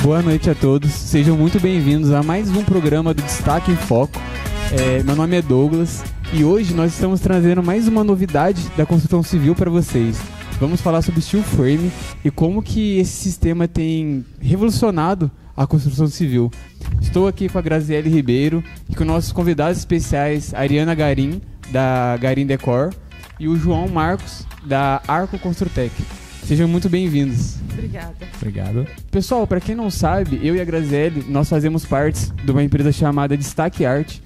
Boa noite a todos, sejam muito bem-vindos a mais um programa do Destaque em Foco. Meu nome é Douglas e hoje nós estamos trazendo mais uma novidade da construção civil para vocês. Vamos falar sobre steel frame e como que esse sistema tem revolucionado a construção civil. Estou aqui com a Graziele Ribeiro e com nossos convidados especiais, a Ariana Garim, da Garim Decor, e o João Marcos, da Arco Construtec. Sejam muito bem-vindos. Obrigada. Obrigado. Pessoal, para quem não sabe, eu e a Graziele, nós fazemos parte de uma empresa chamada Destaque Arte.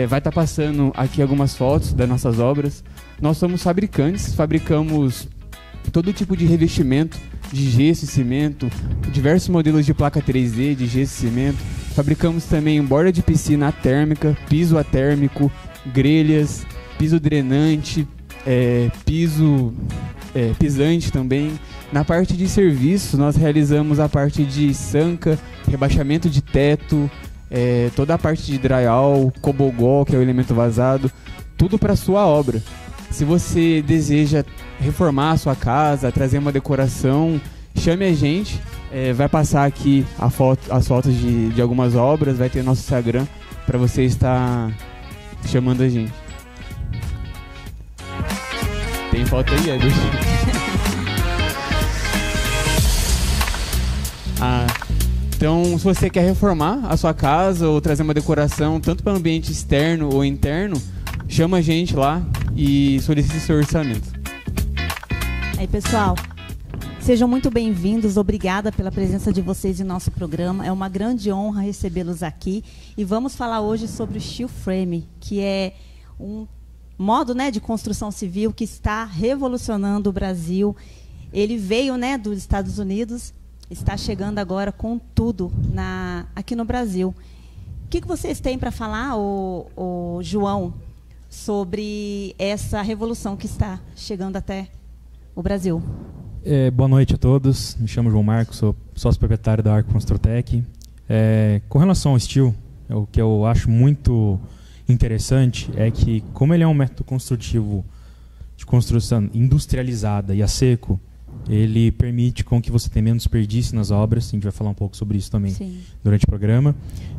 Vai estar passando aqui algumas fotos das nossas obras. Nós somos fabricantes, fabricamos todo tipo de revestimento de gesso e cimento, diversos modelos de placa 3D de gesso e cimento. Fabricamos também borda de piscina térmica, piso atérmico, grelhas, piso drenante, piso pisante também. Na parte de serviço, nós realizamos a parte de sanca, rebaixamento de teto, toda a parte de drywall, cobogol, que é o elemento vazado, tudo para sua obra. Se você deseja reformar a sua casa, trazer uma decoração, chame a gente. Vai passar aqui as fotos de algumas obras, vai ter nosso Instagram para você estar chamando a gente. Tem foto aí, Eder? Então, se você quer reformar a sua casa ou trazer uma decoração, tanto para o ambiente externo ou interno, chama a gente lá e solicite seu orçamento. Aí, pessoal, sejam muito bem-vindos. Obrigada pela presença de vocês em nosso programa. É uma grande honra recebê-los aqui. E vamos falar hoje sobre o steel frame, que é um modo, de construção civil que está revolucionando o Brasil. Ele veio, dos Estados Unidos, está chegando agora com tudo aqui no Brasil. O que vocês têm para falar, o João, sobre essa revolução que está chegando até o Brasil? Boa noite a todos. Me chamo João Marcos, sou sócio proprietário da Arco Construtec. Com relação ao steel, o que eu acho muito interessante é que, como ele é um método construtivo de construção industrializada e a seco, ele permite com que você tenha menos desperdício nas obras. A gente vai falar um pouco sobre isso também. Sim. Durante o programa.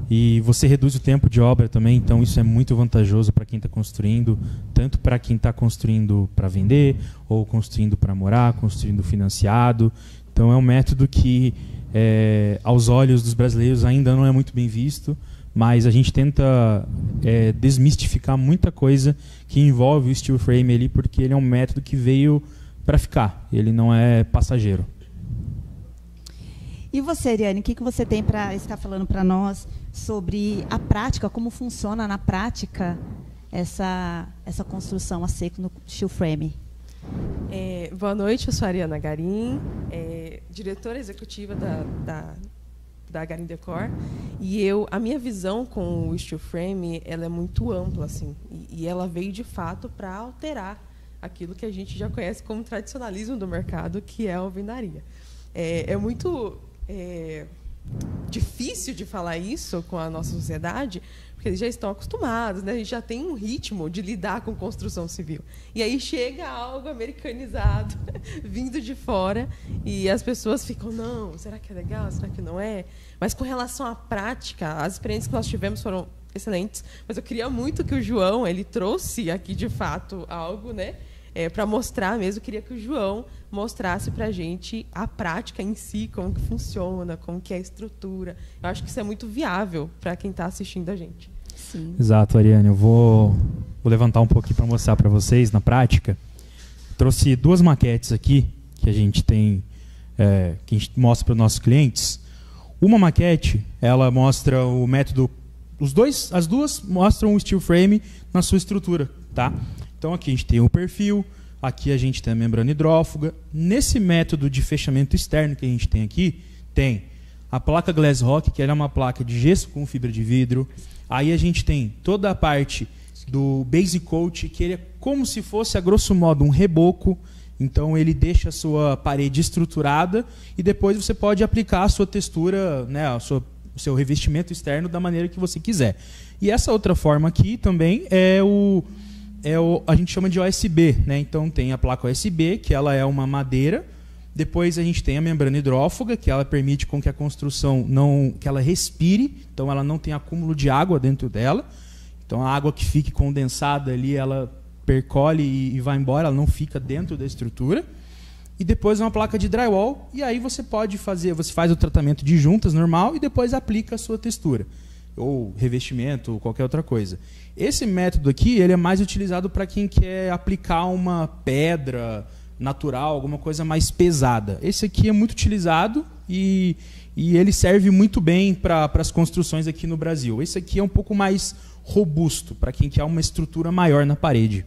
E você reduz o tempo de obra também, então isso é muito vantajoso para quem está construindo, tanto para quem está construindo para vender, ou construindo para morar, construindo financiado. Então é um método que, aos olhos dos brasileiros, ainda não é muito bem visto, mas a gente tenta desmistificar muita coisa que envolve o steel frame ali, porque ele é um método que veio para ficar, ele não é passageiro. E você, Ariane, o que você tem para estar falando para nós sobre a prática, como funciona na prática essa construção a seco no steel frame? Boa noite, eu sou a Ariana Garim, diretora executiva da Garim Decor, e a minha visão com o steel frame, ela é muito ampla, assim, e ela veio de fato para alterar aquilo que a gente já conhece como tradicionalismo do mercado, que é a alvenaria. É muito difícil de falar isso com a nossa sociedade, porque eles já estão acostumados, a gente já tem um ritmo de lidar com construção civil. E aí chega algo americanizado, vindo de fora, e as pessoas ficam, não, será que é legal? Será que não é? Mas com relação à prática, as experiências que nós tivemos foram excelentes, mas eu queria muito que o João ele trouxe aqui, de fato, algo, para mostrar mesmo. Eu queria que o João mostrasse para a gente a prática em si, como que funciona, como que é a estrutura. Eu acho que isso é muito viável para quem está assistindo a gente. Sim. Exato, Ariane. Eu vou levantar um pouquinho para mostrar para vocês na prática. Trouxe duas maquetes aqui que a gente tem, que a gente mostra para os nossos clientes. Uma maquete, ela mostra o método. As duas mostram o steel frame na sua estrutura, tá? Então aqui a gente tem o perfil, aqui a gente tem a membrana hidrófuga. Nesse método de fechamento externo que a gente tem aqui, tem a placa Glass Rock, que é uma placa de gesso com fibra de vidro. Aí a gente tem toda a parte do Basic Coat, que ele é como se fosse, a grosso modo, um reboco. Então ele deixa a sua parede estruturada e depois você pode aplicar a sua textura, o seu revestimento externo da maneira que você quiser. E essa outra forma aqui também a gente chama de OSB, Então tem a placa OSB, que ela é uma madeira Depois a gente tem a membrana hidrófuga, que ela permite com que a construção que ela respire, então ela não tem acúmulo de água dentro dela. Então a água que fique condensada ali, ela percole e vai embora, ela não fica dentro da estrutura. E depois uma placa de drywall, e aí você faz o tratamento de juntas normal e depois aplica a sua textura, ou revestimento, ou qualquer outra coisa. Esse método aqui, ele é mais utilizado para quem quer aplicar uma pedra natural, alguma coisa mais pesada. Esse aqui é muito utilizado e ele serve muito bem para as construções aqui no Brasil. Esse aqui é um pouco mais robusto, para quem quer uma estrutura maior na parede.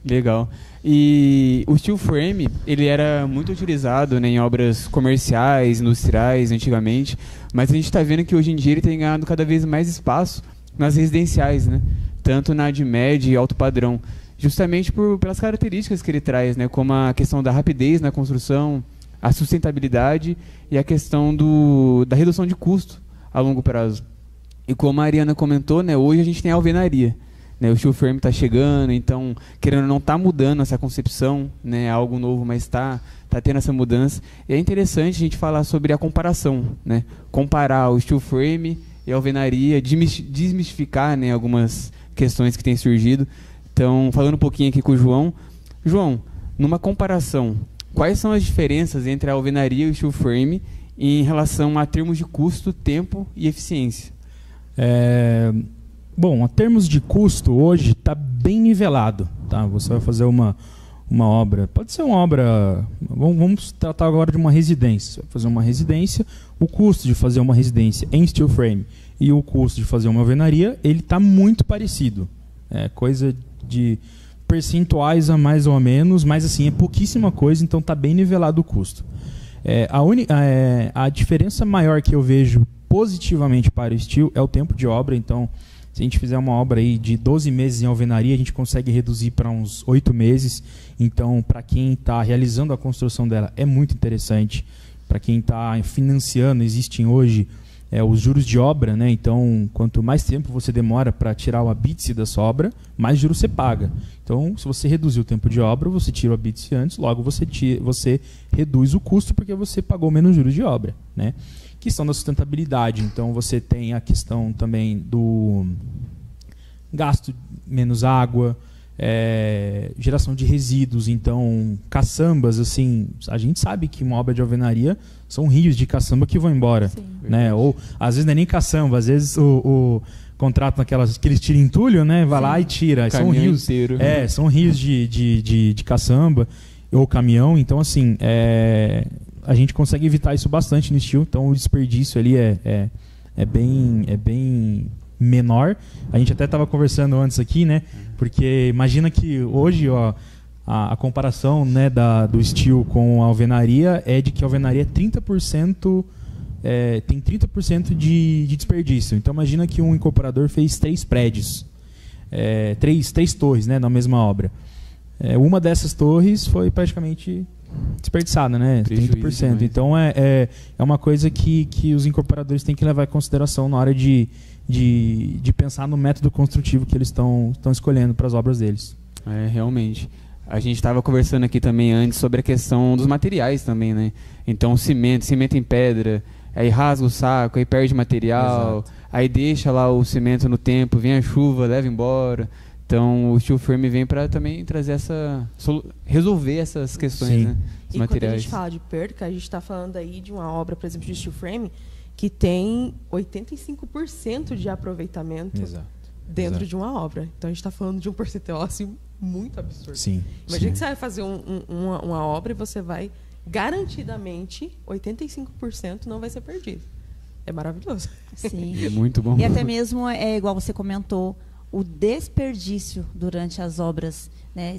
Legal. E o steel frame, ele era muito utilizado, né, em obras comerciais, industriais, antigamente, mas a gente está vendo que hoje em dia ele tem ganhado cada vez mais espaço nas residenciais, né, tanto na de médio e alto padrão, justamente pelas características que ele traz, né, como a questão da rapidez na construção, a sustentabilidade e a questão da redução de custo a longo prazo. E como a Ariana comentou, né, hoje a gente tem a alvenaria. O steel frame está chegando, então, querendo ou não, está mudando essa concepção, né, algo novo, mas está tendo essa mudança. E é interessante a gente falar sobre a comparação, né, comparar o steel frame e a alvenaria, desmistificar, né, algumas questões que têm surgido. Então, falando um pouquinho aqui com o João. João, numa comparação, quais são as diferenças entre a alvenaria e o steel frame em relação a termos de custo, tempo e eficiência? Bom, a termos de custo, hoje está bem nivelado. Tá? Você vai fazer uma obra, pode ser uma obra, vamos tratar agora de uma residência. Você vai fazer uma residência, o custo de fazer uma residência em steel frame e o custo de fazer uma alvenaria, ele está muito parecido. É coisa de percentuais a mais ou menos, mas assim, é pouquíssima coisa, então está bem nivelado o custo. A diferença maior que eu vejo positivamente para o steel é o tempo de obra. Então, se a gente fizer uma obra aí de 12 meses em alvenaria, a gente consegue reduzir para uns 8 meses. Então, para quem está realizando a construção dela, é muito interessante. Para quem está financiando, existem hoje os juros de obra, né? Então, quanto mais tempo você demora para tirar o habite da sua obra, mais juros você paga. Então, se você reduzir o tempo de obra, você tira o habite antes, logo você reduz o custo porque você pagou menos juros de obra, né? Questão da sustentabilidade, então você tem a questão também do gasto menos água, geração de resíduos. Então, caçambas, assim, a gente sabe que uma obra de alvenaria são rios de caçamba que vão embora, né? Ou às vezes não é nem caçamba, às vezes o contrato aqueles tira entulho, né? Vai lá e tira. São rios, são rios de caçamba ou caminhão. Então, assim, a gente consegue evitar isso bastante no steel, então o desperdício ali é bem menor. A gente até estava conversando antes aqui, né? Porque imagina que hoje, ó, a comparação, né, do steel com a alvenaria é de que a alvenaria é 30%, tem 30% de desperdício. Então imagina que um incorporador fez 3 prédios, 3 torres, né, na mesma obra. Uma dessas torres foi praticamente desperdiçada, né? 30%. Então é uma coisa que os incorporadores têm que levar em consideração na hora de pensar no método construtivo que eles estão escolhendo para as obras deles. Realmente. A gente estava conversando aqui também antes sobre a questão dos materiais também, né? Então cimento em pedra, aí rasga o saco, aí perde material, exato, aí deixa lá o cimento no tempo, vem a chuva, leva embora. Então, o steel frame vem para também trazer resolver essas questões, né? Os materiais. Quando a gente fala de perca, a gente está falando aí de uma obra, por exemplo, de steel frame, que tem 85% de aproveitamento, exato, dentro de uma obra. Então, a gente está falando de um percentual assim, muito absurdo. Sim, imagina que você vai fazer uma obra e você vai, garantidamente, 85% não vai ser perdido. É maravilhoso. Sim. É muito bom. E até mesmo, igual você comentou, o desperdício durante as obras, né?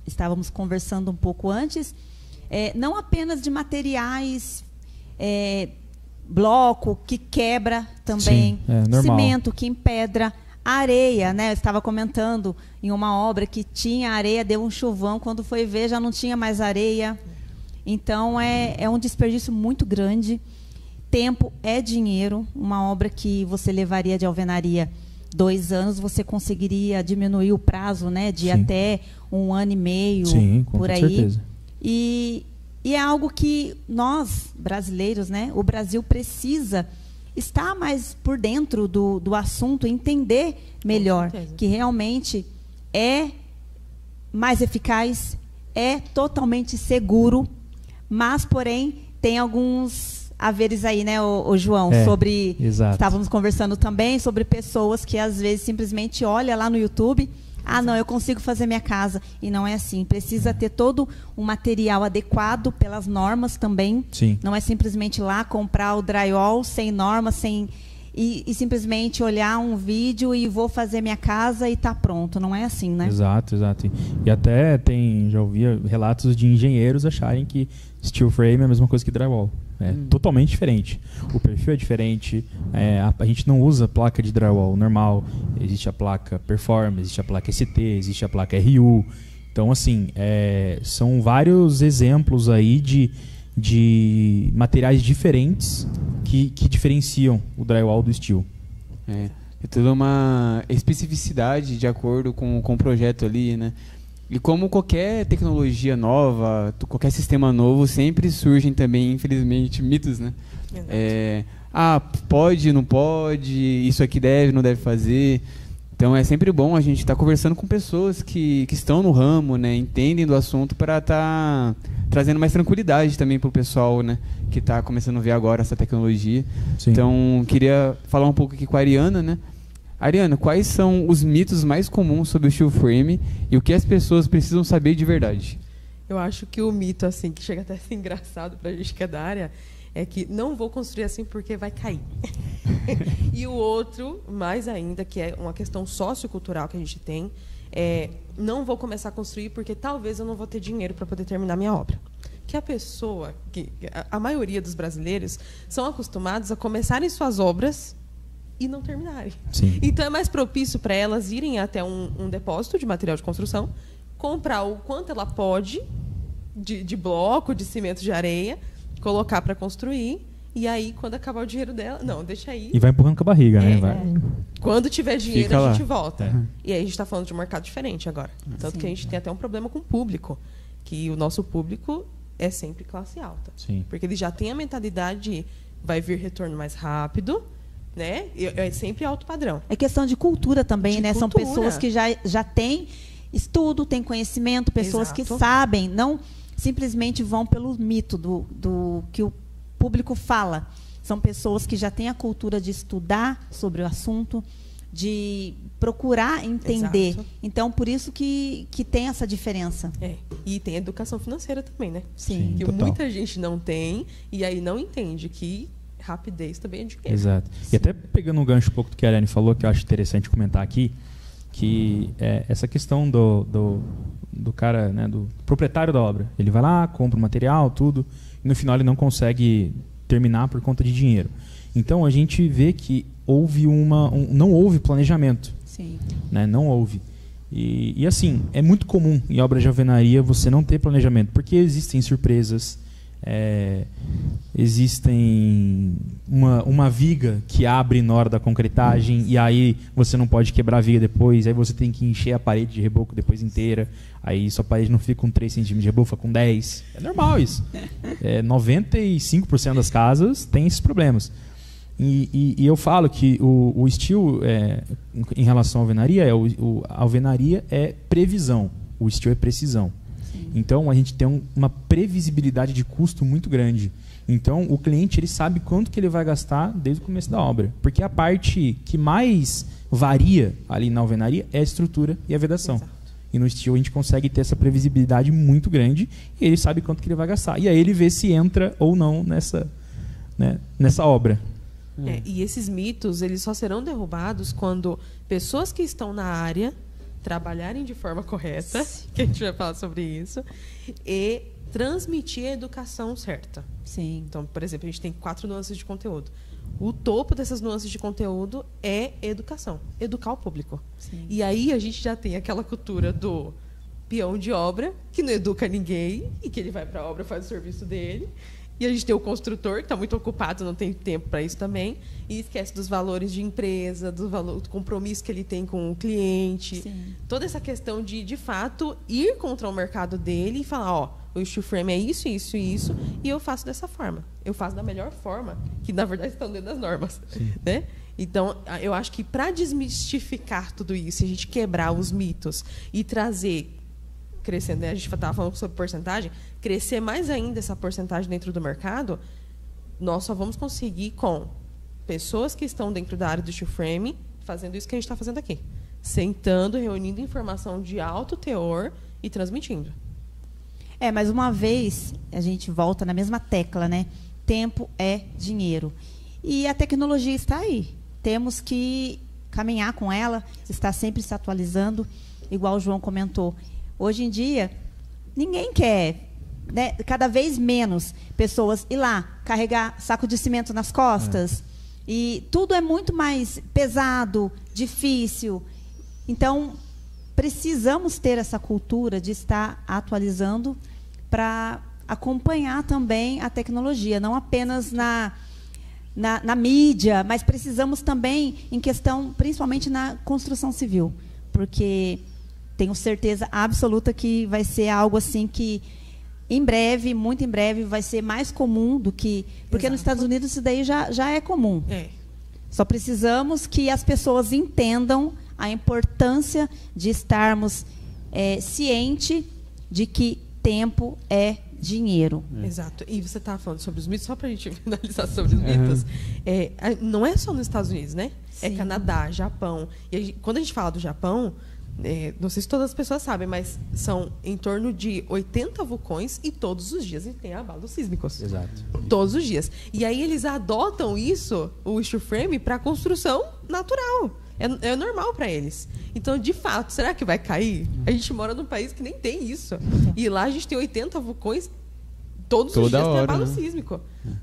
Estávamos conversando um pouco antes, não apenas de materiais, bloco que quebra também, cimento que empedra, areia, né? Eu estava comentando em uma obra que tinha areia, deu um chuvão, quando foi ver já não tinha mais areia. Então é um desperdício muito grande. Tempo é dinheiro. Uma obra que você levaria de alvenaria 2 anos, você conseguiria diminuir o prazo, né, de Sim. até 1 ano e meio, Sim, com por aí. certeza. E é algo que nós, brasileiros, né, o Brasil precisa estar mais por dentro do assunto, entender melhor, que realmente é mais eficaz, é totalmente seguro, mas, porém, tem alguns haveres aí, né, o João, sobre... Exato. Estávamos conversando também sobre pessoas que, às vezes, simplesmente olham lá no YouTube, não, eu consigo fazer minha casa. E não é assim. Precisa ter todo um material adequado pelas normas também. Sim. Não é simplesmente ir lá comprar o drywall sem norma, e simplesmente olhar um vídeo e vou fazer minha casa e está pronto. Não é assim, né? Exato, exato. E até já ouvi relatos de engenheiros acharem que steel frame é a mesma coisa que drywall. É totalmente diferente. O perfil é diferente. A gente não usa placa de drywall normal. Existe a placa Performance, existe a placa ST, existe a placa RU. Então, assim, são vários exemplos aí de materiais diferentes que diferenciam o drywall do steel. É toda uma especificidade de acordo com o projeto ali, né? E como qualquer tecnologia nova, qualquer sistema novo, sempre surgem também, infelizmente, mitos, né? Pode, não pode, isso aqui deve, não deve fazer. Então é sempre bom a gente estar conversando com pessoas que estão no ramo, né? Entendem do assunto, para estar trazendo mais tranquilidade também para o pessoal, né? Que está começando a ver agora essa tecnologia. Sim. Então queria falar um pouco aqui com a Ariana, né? Ariana, quais são os mitos mais comuns sobre o steel frame e o que as pessoas precisam saber de verdade? Eu acho que o mito, assim, que chega até a ser engraçado pra gente que é da área, é que não vou construir assim porque vai cair. E o outro, mais ainda, que é uma questão sociocultural que a gente tem, não vou começar a construir porque talvez eu não vou ter dinheiro para poder terminar minha obra. Que a maioria dos brasileiros são acostumados a começarem suas obras e não terminarem. Sim. Então é mais propício para elas irem até um depósito de material de construção, comprar o quanto ela pode de bloco, de cimento, de areia, colocar para construir, e aí quando acabar o dinheiro dela, não, deixa aí. E vai empurrando com a barriga, né? Quando tiver dinheiro, Fica a lá. gente volta. E aí a gente está falando de um mercado diferente agora. Tanto que a gente tem até um problema com o público, que o nosso público é sempre classe alta. Sim. Porque ele já tem a mentalidade de vai vir retorno mais rápido, né? É sempre alto padrão. É questão de cultura também, né? São pessoas que já têm estudo, têm conhecimento, pessoas que sabem, não simplesmente vão pelo mito do que o público fala. São pessoas que já têm a cultura de estudar sobre o assunto, de procurar entender. Exato. Então, por isso que tem essa diferença. E tem educação financeira também, né? Sim. Que total. muita gente não tem e aí não entende que rapidez também é dinheiro. Exato. E até pegando um gancho um pouco do que a Ariane falou, que eu acho interessante comentar aqui, que essa questão do cara, né, do proprietário da obra. Ele vai lá, compra o material, tudo, e no final ele não consegue terminar por conta de dinheiro. Então a gente vê que não houve planejamento. Sim. Né? Não houve. E assim, é muito comum em obras de alvenaria você não ter planejamento, porque existem surpresas, existem uma viga que abre na hora da concretagem e aí você não pode quebrar a viga depois, aí você tem que encher a parede de reboco depois inteira, aí sua parede não fica com 3 centímetros de reboco, fica com 10. É normal isso. 95% das casas tem esses problemas. E eu falo que o steel, em relação à alvenaria, a alvenaria é previsão, o steel é precisão. Então, a gente tem uma previsibilidade de custo muito grande. Então, o cliente ele sabe quanto que ele vai gastar desde o começo da obra. Porque a parte que mais varia ali na alvenaria é a estrutura e a vedação. Exato. E no steel a gente consegue ter essa previsibilidade muito grande e ele sabe quanto que ele vai gastar. E aí ele vê se entra ou não nessa obra. E esses mitos eles só serão derrubados quando pessoas que estão na área trabalharem de forma correta, que a gente vai falar sobre isso, e transmitir a educação certa. Sim. Então, por exemplo, a gente tem 4 nuances de conteúdo. O topo dessas nuances de conteúdo é educação, educar o público. Sim. E aí a gente já tem aquela cultura do peão de obra, que não educa ninguém, e que ele vai para a obra, faz o serviço dele, E a gente tem o construtor, que está muito ocupado, não tem tempo para isso também, e esquece dos valores de empresa, do compromisso que ele tem com o cliente. Sim. Toda essa questão de fato, ir contra o mercado dele e falar, ó, o steel frame é isso, isso e isso, e eu faço dessa forma. Eu faço da melhor forma, que na verdade estão dentro das normas. Né? Então, eu acho que para desmistificar tudo isso, a gente quebrar os mitos e trazer... crescendo, né? A gente estava falando sobre porcentagem, crescer mais ainda essa porcentagem dentro do mercado, nós só vamos conseguir com pessoas que estão dentro da área do steel frame fazendo isso que a gente está fazendo aqui. Sentando, reunindo informação de alto teor e transmitindo. Mais uma vez, a gente volta na mesma tecla, né? Tempo é dinheiro. E a tecnologia está aí. Temos que caminhar com ela, está sempre se atualizando, igual o João comentou. Hoje em dia, ninguém quer, né, cada vez menos pessoas ir lá, carregar saco de cimento nas costas. E tudo é muito mais pesado, difícil. Então, precisamos ter essa cultura de estar atualizando para acompanhar também a tecnologia, não apenas na mídia, mas precisamos também em questão, principalmente na construção civil, porque... tenho certeza absoluta que vai ser algo assim que, em breve, muito em breve, vai ser mais comum do que... Porque nos Estados Unidos isso daí já é comum. Só precisamos que as pessoas entendam a importância de estarmos cientes de que tempo é dinheiro. Exato. E você estava falando sobre os mitos, só para a gente finalizar sobre os mitos. Não é só nos Estados Unidos, né? Sim. É Canadá, Japão. E quando a gente fala do Japão... não sei se todas as pessoas sabem, mas são em torno de 80 vulcões e todos os dias tem abalos sísmicos. Exato. Todos os dias. E aí eles adotam isso, o steel frame, para construção natural. É normal para eles. Então, de fato, será que vai cair? A gente mora num país que nem tem isso. E lá a gente tem 80 vulcões, todos os dias tem abalo sísmico.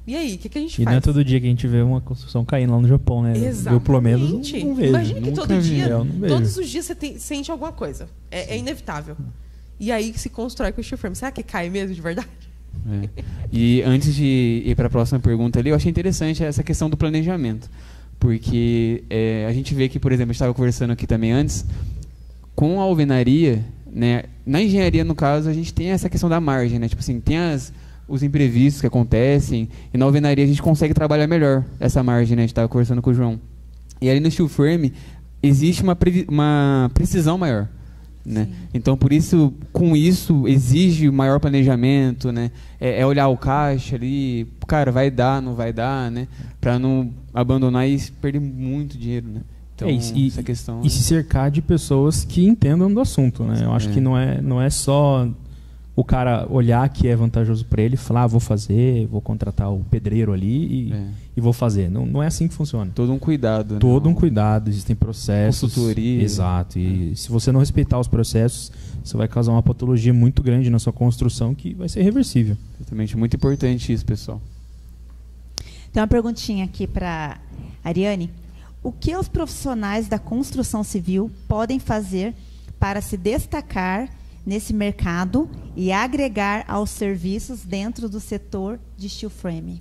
E aí, o que a gente faz? E não é todo dia que a gente vê uma construção caindo lá no Japão, né? Exatamente. Eu, pelo menos, não vejo. Imagina que todo dia, vejo. todos os dias você sente alguma coisa. É inevitável. E aí se constrói com o steel frame. Será que cai mesmo de verdade? E antes de ir para a próxima pergunta ali, eu achei interessante essa questão do planejamento. Porque a gente vê que, por exemplo, a gente estava conversando aqui também antes, com a alvenaria, né, na engenharia, no caso, a gente tem essa questão da margem, né? Tipo assim, tem os imprevistos que acontecem, e na alvenaria a gente consegue trabalhar melhor essa margem, né? A gente estava conversando com o João. E ali no steel frame existe uma precisão maior, né? Então, por isso, com isso, exige maior planejamento, né? É olhar o caixa ali, cara, vai dar, não vai dar, né? Para não abandonar e perder muito dinheiro, né? Então, essa questão... E se cercar de pessoas que entendam do assunto, né? Eu acho que não é só o cara olhar que é vantajoso para ele e falar, vou fazer, vou contratar o pedreiro ali e vou fazer. Não é assim que funciona. Todo um cuidado. Todo um cuidado, existem processos. Consultoria. Exato. E se você não respeitar os processos, você vai causar uma patologia muito grande na sua construção que vai ser reversível. Exatamente. Muito importante isso, pessoal. Tem uma perguntinha aqui para Ariane. O que os profissionais da construção civil podem fazer para se destacar nesse mercado e agregar aos serviços dentro do setor de steel frame?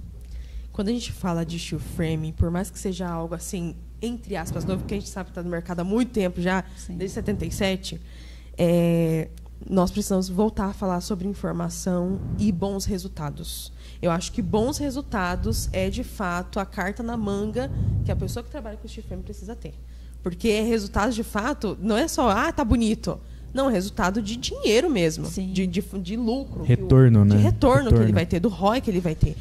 Quando a gente fala de steel frame, por mais que seja algo assim, entre aspas, novo, porque a gente sabe que está no mercado há muito tempo já, desde 77, nós precisamos voltar a falar sobre informação e bons resultados. Eu acho que bons resultados é, de fato, a carta na manga que a pessoa que trabalha com steel frame precisa ter. Porque resultados, de fato, não é só, tá bonito. Não, é resultado de dinheiro mesmo, de lucro. Retorno, né? De retorno que ele vai ter, do ROI que ele vai ter.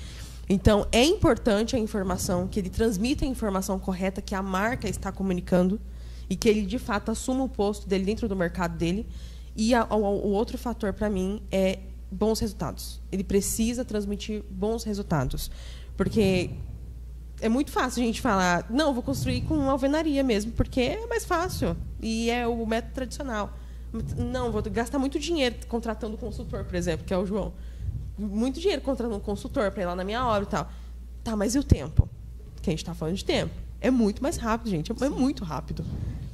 Então, é importante a informação, que ele transmita a informação correta que a marca está comunicando e que ele, de fato, assuma o posto dele dentro do mercado dele. E o outro fator, para mim, é bons resultados. Ele precisa transmitir bons resultados. Porque é muito fácil a gente falar, não, vou construir com alvenaria mesmo, porque é mais fácil e é o método tradicional. Não, vou gastar muito dinheiro contratando um consultor, por exemplo, que é o João. Muito dinheiro contratando um consultor para ir lá na minha obra e tal. Tá, mas e o tempo? Que a gente está falando de tempo. É muito mais rápido, gente. É muito rápido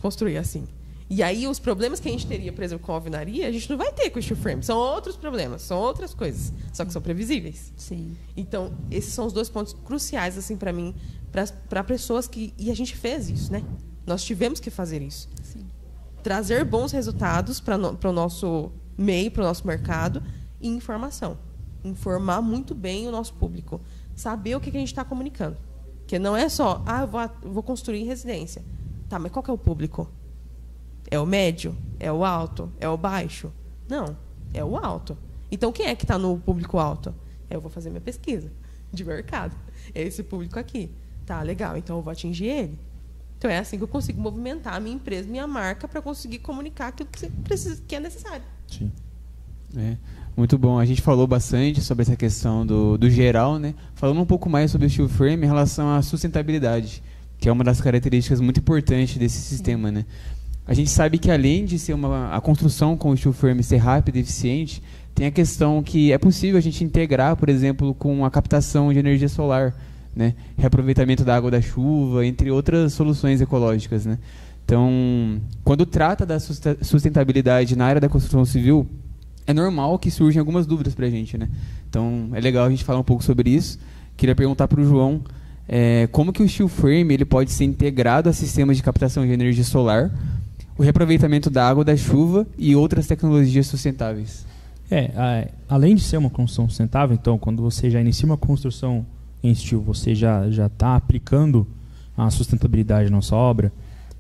construir assim. E aí, os problemas que a gente teria, por exemplo, com a alvenaria, a gente não vai ter com o steel frame. São outros problemas, são outras coisas, só que são previsíveis. Sim. Então, esses são os 2 pontos cruciais, assim, para mim, para pessoas que... E a gente fez isso, né? Nós tivemos que fazer isso. Sim. Trazer bons resultados para o nosso meio, para o nosso mercado, e informação. Informar muito bem o nosso público. Saber o que a gente está comunicando. Porque não é só, eu vou construir residência. Tá, mas qual que é o público? É o médio? É o alto? É o baixo? Não, é o alto. Então, quem é que está no público alto? Eu vou fazer minha pesquisa de mercado. É esse público aqui. Tá, legal, então eu vou atingir ele. Então, é assim que eu consigo movimentar a minha empresa, minha marca, para conseguir comunicar aquilo que, que é necessário. Sim. Muito bom. A gente falou bastante sobre essa questão do geral, né? Falando um pouco mais sobre o steel frame em relação à sustentabilidade, que é uma das características muito importantes desse sistema, né? A gente sabe que, além de ser a construção com o steel frame ser rápida e eficiente, tem a questão que é possível a gente integrar, por exemplo, com a captação de energia solar, né? Reaproveitamento da água da chuva, entre outras soluções ecológicas, né? Então, quando trata da sustentabilidade na área da construção civil, é normal que surjam algumas dúvidas para a gente, né? Então, é legal a gente falar um pouco sobre isso. Queria perguntar para o João como que o steel frame ele pode ser integrado a sistemas de captação de energia solar, o reaproveitamento da água da chuva e outras tecnologias sustentáveis. Além de ser uma construção sustentável, então, quando você já inicia uma construção em steel, você já está aplicando a sustentabilidade na sua obra.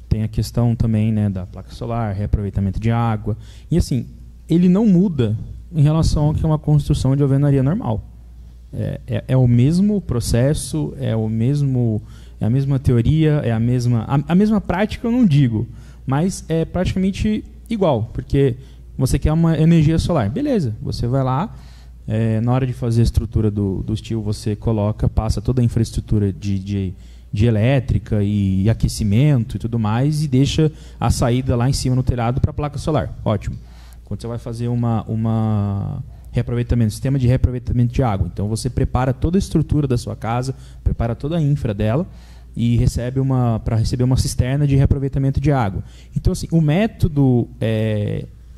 Tem a questão também, né, da placa solar, reaproveitamento de água. E assim, ele não muda em relação ao que é uma construção de alvenaria normal. É o mesmo processo, é a mesma teoria, é a mesma prática, eu não digo, mas é praticamente igual, porque você quer uma energia solar. Beleza, você vai lá, na hora de fazer a estrutura do steel, você passa toda a infraestrutura de elétrica e aquecimento e tudo mais, e deixa a saída lá em cima no telhado para a placa solar. Ótimo. Quando você vai fazer sistema de reaproveitamento de água, então você prepara toda a estrutura da sua casa, prepara toda a infra dela e para receber uma cisterna de reaproveitamento de água. Então, assim, o método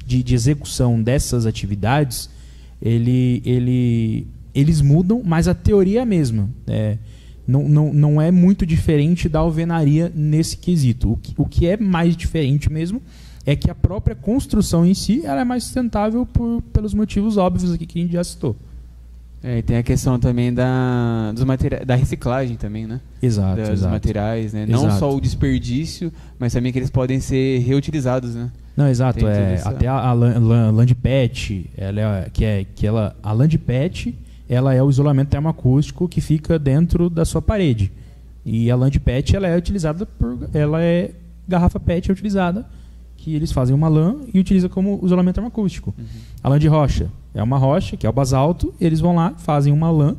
de execução dessas atividades, eles mudam, mas a teoria é a mesma. Não é muito diferente da alvenaria nesse quesito. O que é mais diferente mesmo é que a própria construção em si ela é mais sustentável pelos motivos óbvios aqui que a gente já citou. E tem a questão também da reciclagem também, né? Exato. Dos materiais, né? Não só o desperdício, mas também que eles podem ser reutilizados, né? Não, exato. Até a land pad, a land pad, ela é o isolamento termoacústico que fica dentro da sua parede. E a land pad, ela é garrafa PET utilizada, que eles fazem uma lã e utilizam como isolamento termoacústico. Uhum. A lã de rocha é uma rocha, que é o basalto, eles vão lá, fazem uma lã.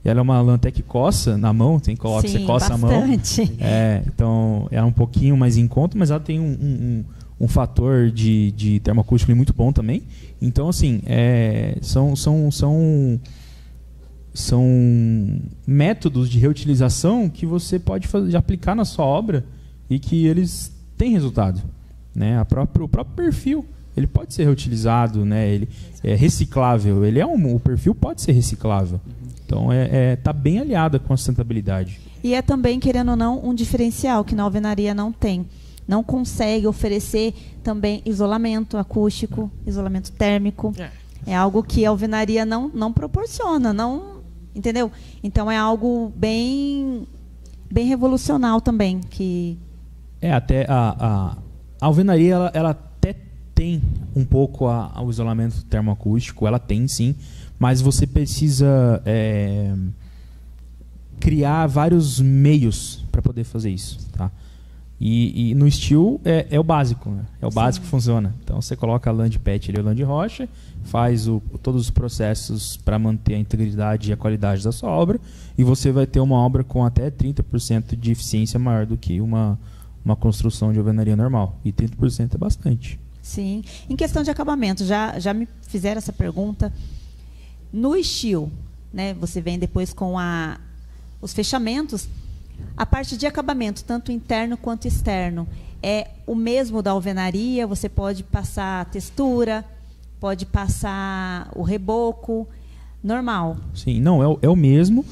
Ela é uma lã até que coça na mão, você coça a mão. Então é um pouquinho mais em conta, mas ela tem um fator de termoacústico muito bom também. Então, assim, são métodos de reutilização que você pode aplicar na sua obra e que eles têm resultado. Né? O próprio perfil ele pode ser reutilizado, né? Ele é reciclável, o perfil pode ser reciclável. Então tá bem aliada com a sustentabilidade. E é também, querendo ou não, um diferencial que na alvenaria não tem. Não consegue oferecer também isolamento acústico, isolamento térmico. É algo que a alvenaria não proporciona, entendeu? Então é algo bem revolucionário também. Até a alvenaria ela até tem um pouco o isolamento termoacústico, ela tem sim, mas você precisa criar vários meios para poder fazer isso, tá? E no steel é o básico, né? É o básico que funciona. Então você coloca a lã de PET e a lã de rocha, faz todos os processos para manter a integridade e a qualidade da sua obra, e você vai ter uma obra com até 30% de eficiência maior do que uma construção de alvenaria normal. E 30% é bastante. Sim. Em questão de acabamento, já me fizeram essa pergunta. No steel, né, você vem depois com os fechamentos. A parte de acabamento, tanto interno quanto externo, é o mesmo da alvenaria? Você pode passar a textura, pode passar o reboco, normal? Sim, não, é o mesmo.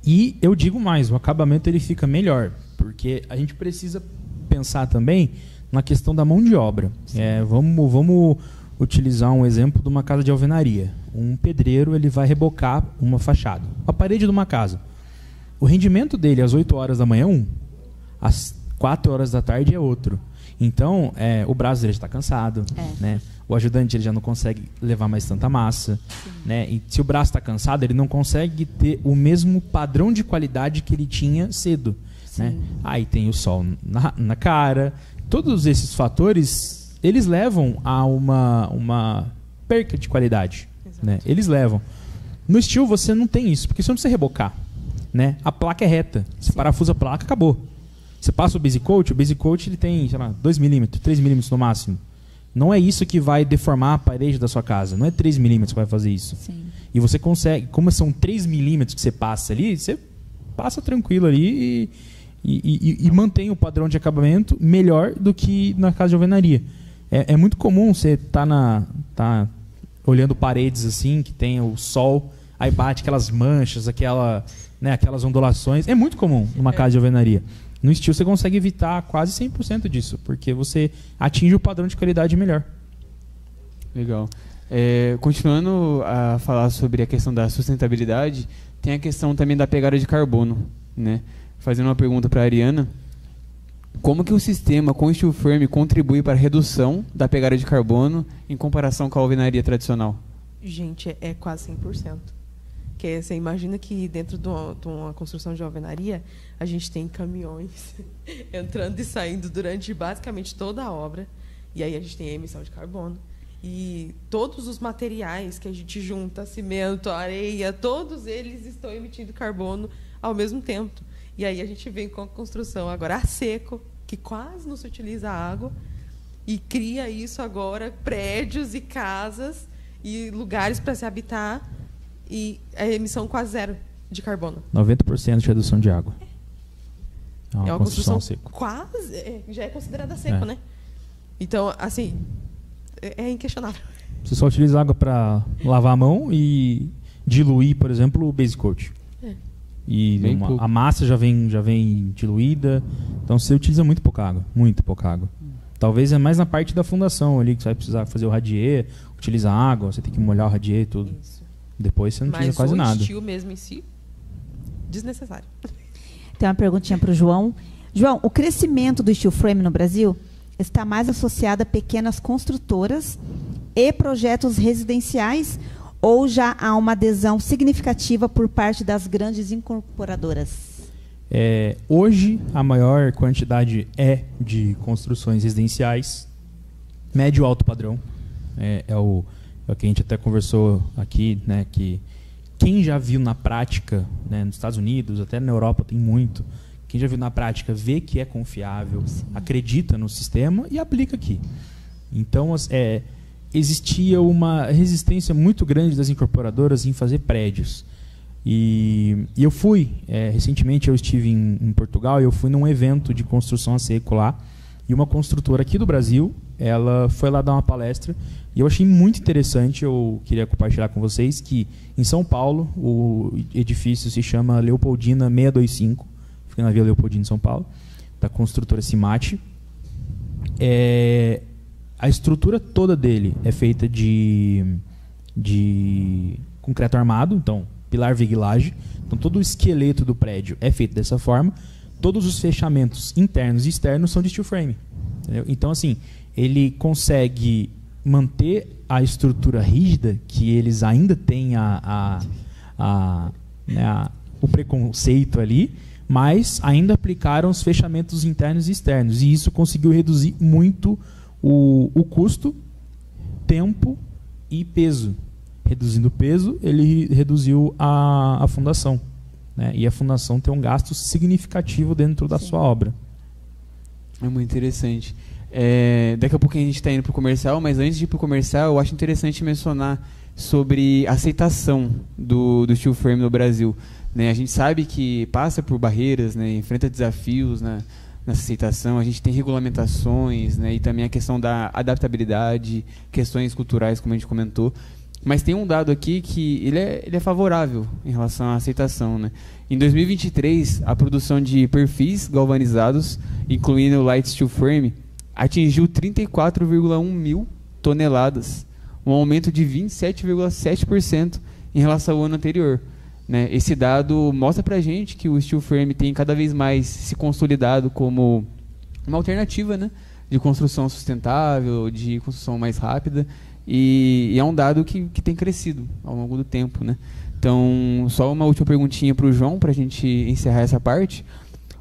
E eu digo mais, o acabamento ele fica melhor, porque a gente precisa pensar também na questão da mão de obra. Vamos utilizar um exemplo de uma casa de alvenaria. Um pedreiro ele vai rebocar uma fachada, a parede de uma casa. O rendimento dele às 8 horas da manhã é um, às 4 horas da tarde é outro. Então, o braço dele está cansado, né? O ajudante ele já não consegue levar mais tanta massa, né? E se o braço está cansado, ele não consegue ter o mesmo padrão de qualidade que ele tinha cedo, né? Aí tem o sol na cara. Todos esses fatores, eles levam a uma perca de qualidade, né? Eles levam. No steel você não tem isso, porque você não precisa rebocar, né? A placa é reta. Você parafusa a placa, acabou. Você passa o base coat ele tem, sei lá, 2 milímetros, 3 milímetros no máximo. Não é isso que vai deformar a parede da sua casa. Não é 3 milímetros que vai fazer isso. Sim. E você consegue, como são 3 milímetros que você passa ali, você passa tranquilo ali e mantém o padrão de acabamento melhor do que na casa de alvenaria. É muito comum você tá olhando paredes assim, que tem o sol, aí bate aquelas manchas, aquelas ondulações. É muito comum numa casa de alvenaria. No steel você consegue evitar quase 100% disso, porque você atinge o padrão de qualidade melhor. Legal. Continuando a falar sobre a questão da sustentabilidade, tem a questão também da pegada de carbono, né? Fazendo uma pergunta para a Ariana, como que o sistema com steel frame contribui para a redução da pegada de carbono em comparação com a alvenaria tradicional? Gente, é quase 100%. Porque você imagina que dentro de uma construção de alvenaria, a gente tem caminhões entrando e saindo durante basicamente toda a obra. E aí a gente tem a emissão de carbono. E todos os materiais que a gente junta, cimento, areia, todos eles estão emitindo carbono ao mesmo tempo. E aí a gente vem com a construção agora a seco, que quase não se utiliza água, e cria isso agora, prédios e casas e lugares para se habitar, e a emissão quase zero de carbono. 90% de redução de água. É uma construção seco. Quase, já é considerada seco, né? Então, assim, é inquestionável. Você só utiliza água para lavar a mão e diluir, por exemplo, o base coat. E a massa já vem diluída. Então você utiliza muito pouca água. Muito pouca água. Talvez é mais na parte da fundação ali, que você vai precisar fazer o radier, utilizar água, você tem que molhar o radier e tudo. Isso. Depois você não utiliza quase nada. Mas o steel mesmo em si, desnecessário. Tem uma perguntinha para o João. João, o crescimento do steel frame no Brasil está mais associado a pequenas construtoras e projetos residenciais, ou já há uma adesão significativa por parte das grandes incorporadoras? Hoje, a maior quantidade é de construções residenciais, médio e alto padrão. É o que a gente até conversou aqui, né, que quem já viu na prática, né, nos Estados Unidos, até na Europa tem muito, quem já viu na prática vê que é confiável, acredita no sistema e aplica aqui. Então, existia uma resistência muito grande das incorporadoras em fazer prédios. E eu fui, recentemente eu estive em Portugal e eu fui num evento de construção a seco lá, e uma construtora aqui do Brasil, ela foi lá dar uma palestra, e eu achei muito interessante, eu queria compartilhar com vocês, que em São Paulo, o edifício se chama Leopoldina 625, fica na Vila Leopoldina, em São Paulo, da construtora Cimate. A estrutura toda dele é feita de concreto armado, então pilar, viga e laje. Então todo o esqueleto do prédio é feito dessa forma. Todos os fechamentos internos e externos são de steel frame. Entendeu? Então assim, ele consegue manter a estrutura rígida que eles ainda têm o preconceito ali, mas ainda aplicaram os fechamentos internos e externos. E isso conseguiu reduzir muito o custo, tempo e peso. Reduzindo o peso, ele reduziu a fundação, né? E a fundação tem um gasto significativo dentro da sua obra. É muito interessante. Daqui a pouquinho a gente está indo para o comercial, mas antes de ir para o comercial, eu acho interessante mencionar sobre a aceitação do steel frame no Brasil, né? A gente sabe que passa por barreiras, né? Enfrenta desafios, né? nessa aceitação. A gente tem regulamentações, né, e também a questão da adaptabilidade, questões culturais, como a gente comentou. Mas tem um dado aqui que ele é favorável em relação à aceitação, né? Em 2023, a produção de perfis galvanizados, incluindo o Light Steel Frame, atingiu 34,1 mil toneladas, um aumento de 27,7% em relação ao ano anterior, né? Esse dado mostra pra gente que o steel frame tem cada vez mais se consolidado como uma alternativa, né, de construção sustentável, de construção mais rápida, e é um dado que tem crescido ao longo do tempo, né? Então, só uma última perguntinha para o João, para a gente encerrar essa parte.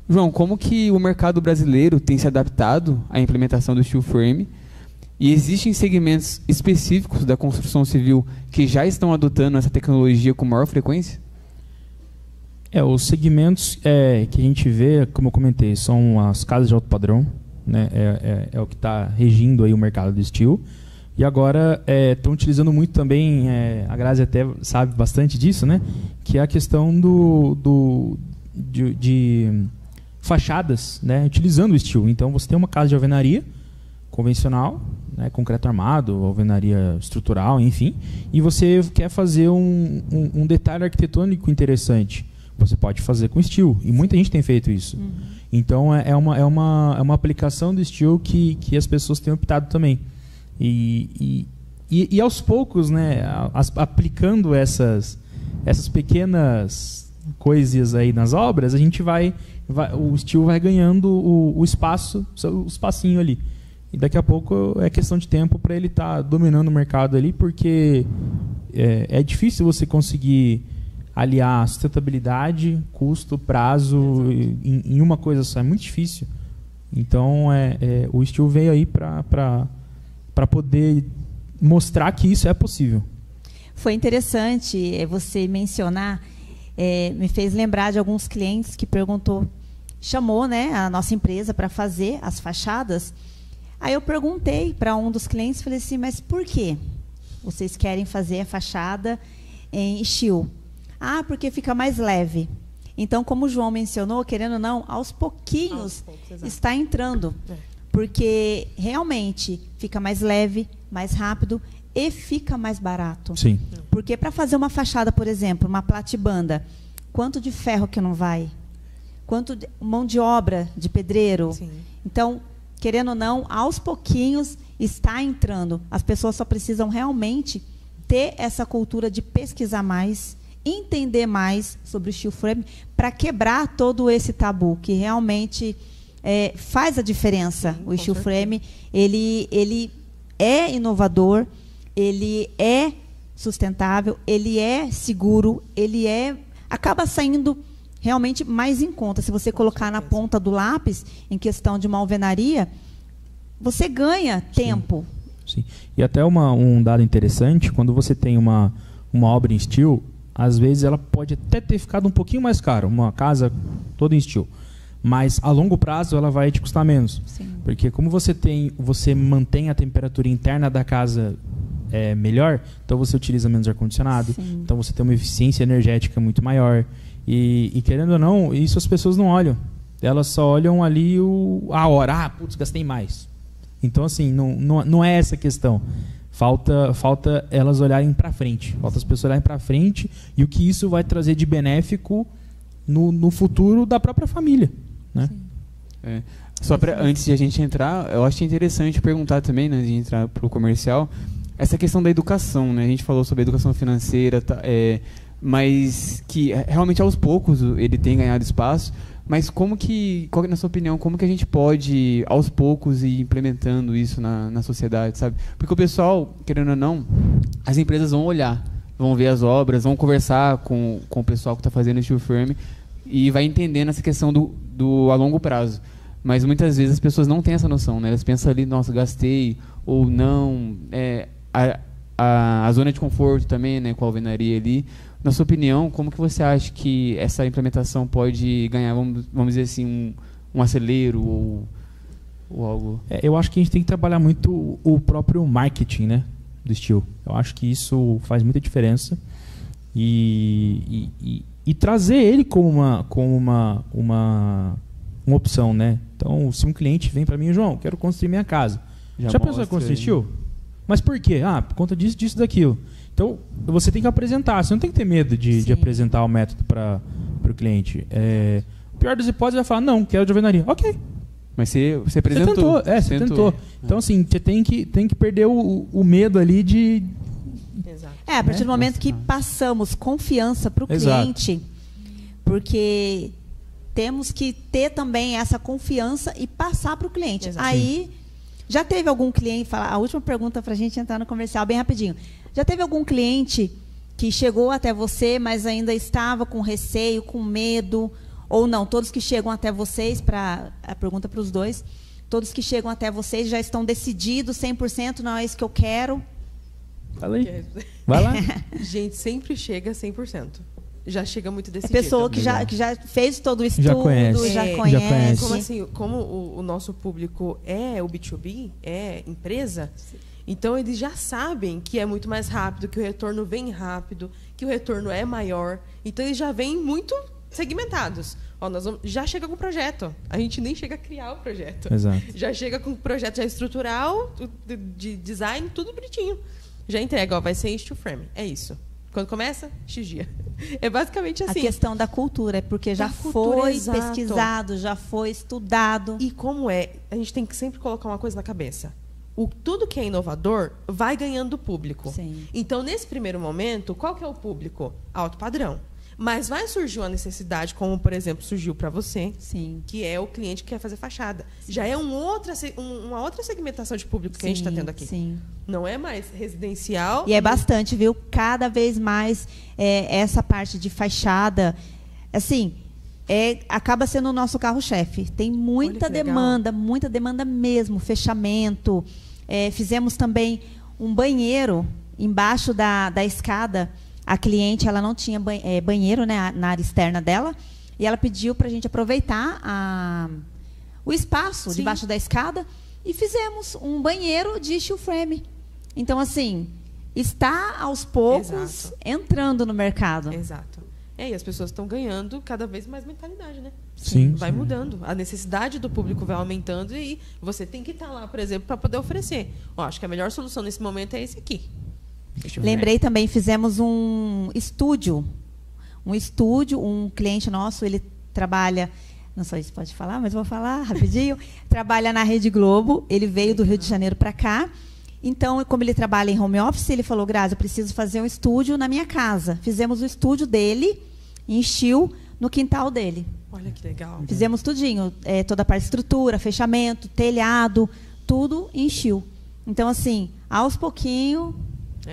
João, como que o mercado brasileiro tem se adaptado à implementação do steel frame? E existem segmentos específicos da construção civil que já estão adotando essa tecnologia com maior frequência? Os segmentos que a gente vê, como eu comentei, são as casas de alto padrão, né? É o que está regindo aí o mercado do steel. E agora estão utilizando muito também, a Grazi até sabe bastante disso, né? Que é a questão de fachadas, né? Utilizando o steel. Então você tem uma casa de alvenaria convencional, né? Concreto armado, alvenaria estrutural, enfim, e você quer fazer um detalhe arquitetônico interessante. Você pode fazer com steel, e muita gente tem feito isso. Uhum. Então é uma aplicação do steel que as pessoas têm optado também. E aos poucos, né, aplicando essas pequenas coisas aí nas obras, a gente o steel vai ganhando o espacinho ali. E daqui a pouco é questão de tempo para ele estar dominando o mercado ali, porque é difícil você conseguir aliar sustentabilidade, custo, prazo em uma coisa só. É muito difícil. Então o steel veio aí para poder mostrar que isso é possível. Foi interessante você mencionar, me fez lembrar de alguns clientes que chamou, né, a nossa empresa para fazer as fachadas. Aí eu perguntei para um dos clientes, falei assim, mas por que vocês querem fazer a fachada em steel? Porque fica mais leve. Então, como o João mencionou, querendo ou não, aos pouquinhos está entrando. Porque realmente fica mais leve, mais rápido e fica mais barato. Sim. Porque para fazer uma fachada, por exemplo, uma platibanda, quanto de ferro que não vai? Quanto de mão de obra de pedreiro? Sim. Então, querendo ou não, aos pouquinhos está entrando. As pessoas só precisam realmente ter essa cultura de pesquisar mais, entender mais sobre o steel frame para quebrar todo esse tabu que realmente faz a diferença. Sim, o steel frame ele é inovador, ele é sustentável, ele é seguro, ele acaba saindo realmente mais em conta. Se você colocar na ponta do lápis, em questão de uma alvenaria, você ganha tempo. Sim. E até um dado interessante, quando você tem uma obra em steel, às vezes ela pode até ter ficado um pouquinho mais cara, uma casa toda em steel. Mas a longo prazo ela vai te custar menos. Sim. Porque como você mantém a temperatura interna da casa melhor, então você utiliza menos ar-condicionado, então você tem uma eficiência energética muito maior. E querendo ou não, isso as pessoas não olham. Elas só olham ali a hora. Putz, gastei mais. Então, assim, não é essa a questão. Falta elas olharem para frente. Falta as pessoas olharem para frente e o que isso vai trazer de benéfico no futuro da própria família, né? Só antes de a gente entrar, eu acho interessante perguntar também, né, antes de entrar para o comercial, essa questão da educação, né? A gente falou sobre a educação financeira, mas que realmente aos poucos ele tem ganhado espaço. Mas qual, na sua opinião, como que a gente pode, aos poucos, ir implementando isso na sociedade, sabe? Porque o pessoal, querendo ou não, as empresas vão olhar, vão ver as obras, vão conversar com o pessoal que está fazendo steel frame e vai entendendo essa questão do a longo prazo. Mas muitas vezes as pessoas não têm essa noção, né? Elas pensam ali, nossa, gastei, ou não, a zona de conforto também, né, com a alvenaria ali. Na sua opinião, como que você acha que essa implementação pode ganhar, vamos dizer assim, um acelero ou algo? Eu acho que a gente tem que trabalhar muito o próprio marketing, né, do steel. Eu acho que isso faz muita diferença e trazer ele como uma opção, né? Então, se um cliente vem para mim, João, quero construir minha casa. Já pensou em construir steel? Mas por quê? Por conta disso, disso, daquilo. Então, você tem que apresentar. Você não tem que ter medo de apresentar o método para o cliente. O pior das hipóteses é falar, não, quero de alvenaria. Ok. Mas você apresentou. Você tentou. Então, assim, você tem que perder o medo ali de... Exato. A partir do momento que passamos confiança para o cliente, porque temos que ter também essa confiança e passar para o cliente. Exato. Aí, já teve algum cliente... A última pergunta para a gente entrar no comercial, bem rapidinho. Já teve algum cliente que chegou até você, mas ainda estava com receio, com medo, ou não? Todos que chegam até vocês, a pergunta para os dois, todos que chegam até vocês já estão decididos 100%, não é isso que eu quero? Fala aí. Vai lá. Gente, sempre chega 100%. Já chega muito É decidida. pessoa que já fez todo o estudo, Já conhece. já Já conhece. conhece. Como assim, como o nosso público é o B2B, é empresa, então eles já sabem que é muito mais rápido, que o retorno vem rápido, que o retorno é maior. Então eles já vêm muito segmentados. Já chega com o projeto. A gente nem chega a criar o projeto. Exato. Já chega com o projeto já estrutural, de design, tudo bonitinho. Já entrega, vai ser em steel frame. É isso. Quando começa, X dia. É basicamente assim. A questão da cultura, é porque já cultura, foi exato. pesquisado, já foi estudado. E como a gente tem que sempre colocar uma coisa na cabeça. Tudo que é inovador vai ganhando público. Sim. Então, nesse primeiro momento, qual que é o público? Alto padrão. Mas vai surgir uma necessidade, como, por exemplo, surgiu para você, Sim. que é o cliente que quer fazer fachada. Já é uma outra segmentação de público que a gente está tendo aqui. Sim. Não é mais residencial. E é bastante, viu? Cada vez mais essa parte de fachada, assim, acaba sendo o nosso carro-chefe. Tem muita demanda mesmo, fechamento. Fizemos também um banheiro embaixo da escada. A cliente, ela não tinha banheiro, né, na área externa dela, e ela pediu para a gente aproveitar o espaço debaixo da escada e fizemos um banheiro de steel frame. Então, assim, está aos poucos entrando no mercado. Exato. E as pessoas estão ganhando cada vez mais mentalidade, né? Sim. Vai mudando. A necessidade do público vai aumentando e você tem que estar lá, por exemplo, para poder oferecer. Acho que a melhor solução nesse momento é esse aqui. Lembrei também, fizemos um estúdio. Um cliente nosso, ele trabalha, não sei se pode falar, mas vou falar rapidinho. Trabalha na Rede Globo, ele veio do Rio de Janeiro para cá. Então, como ele trabalha em home office, ele falou, Grazi, eu preciso fazer um estúdio na minha casa. Fizemos o estúdio dele, em steel, no quintal dele. Olha que legal. Fizemos tudinho, toda a parte de estrutura, fechamento, telhado, tudo em steel. Então, assim, aos pouquinhos...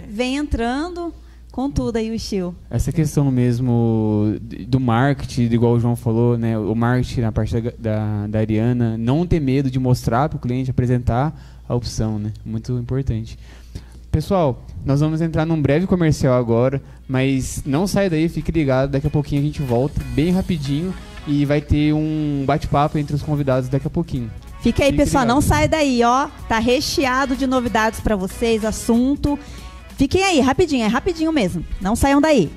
vem entrando com tudo aí o steel. Essa questão mesmo do marketing, igual o João falou, né? O marketing na parte da Ariana, não ter medo de mostrar para o cliente, apresentar a opção, né? Muito importante. Pessoal, nós vamos entrar num breve comercial agora, mas não sai daí, fique ligado, daqui a pouquinho a gente volta bem rapidinho e vai ter um bate-papo entre os convidados daqui a pouquinho. Fique aí, pessoal, ligado. não sai daí, ó. Tá recheado de novidades para vocês, assunto. Fiquem aí, rapidinho, é rapidinho mesmo. Não saiam daí.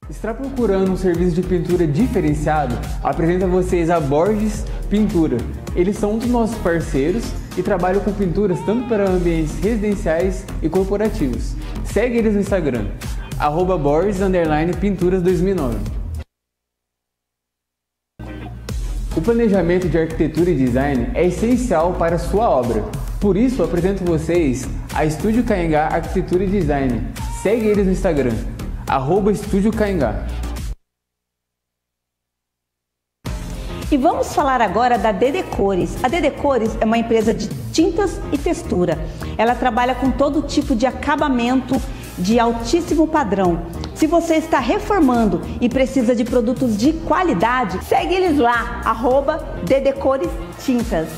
Está procurando um serviço de pintura diferenciado? Apresento a vocês a Borges Pintura. Eles são um dos nossos parceiros e trabalham com pinturas tanto para ambientes residenciais e corporativos. Segue eles no Instagram. @Borges_Pinturas 2009. O planejamento de arquitetura e design é essencial para a sua obra. Por isso, apresento vocês a Estúdio Caingá Arquitetura e Design. Segue eles no Instagram, @Estúdio Caingá. E vamos falar agora da DD Cores. A DD Cores é uma empresa de tintas e textura. Ela trabalha com todo tipo de acabamento de altíssimo padrão. Se você está reformando e precisa de produtos de qualidade, segue eles lá, @DD Cores Tintas.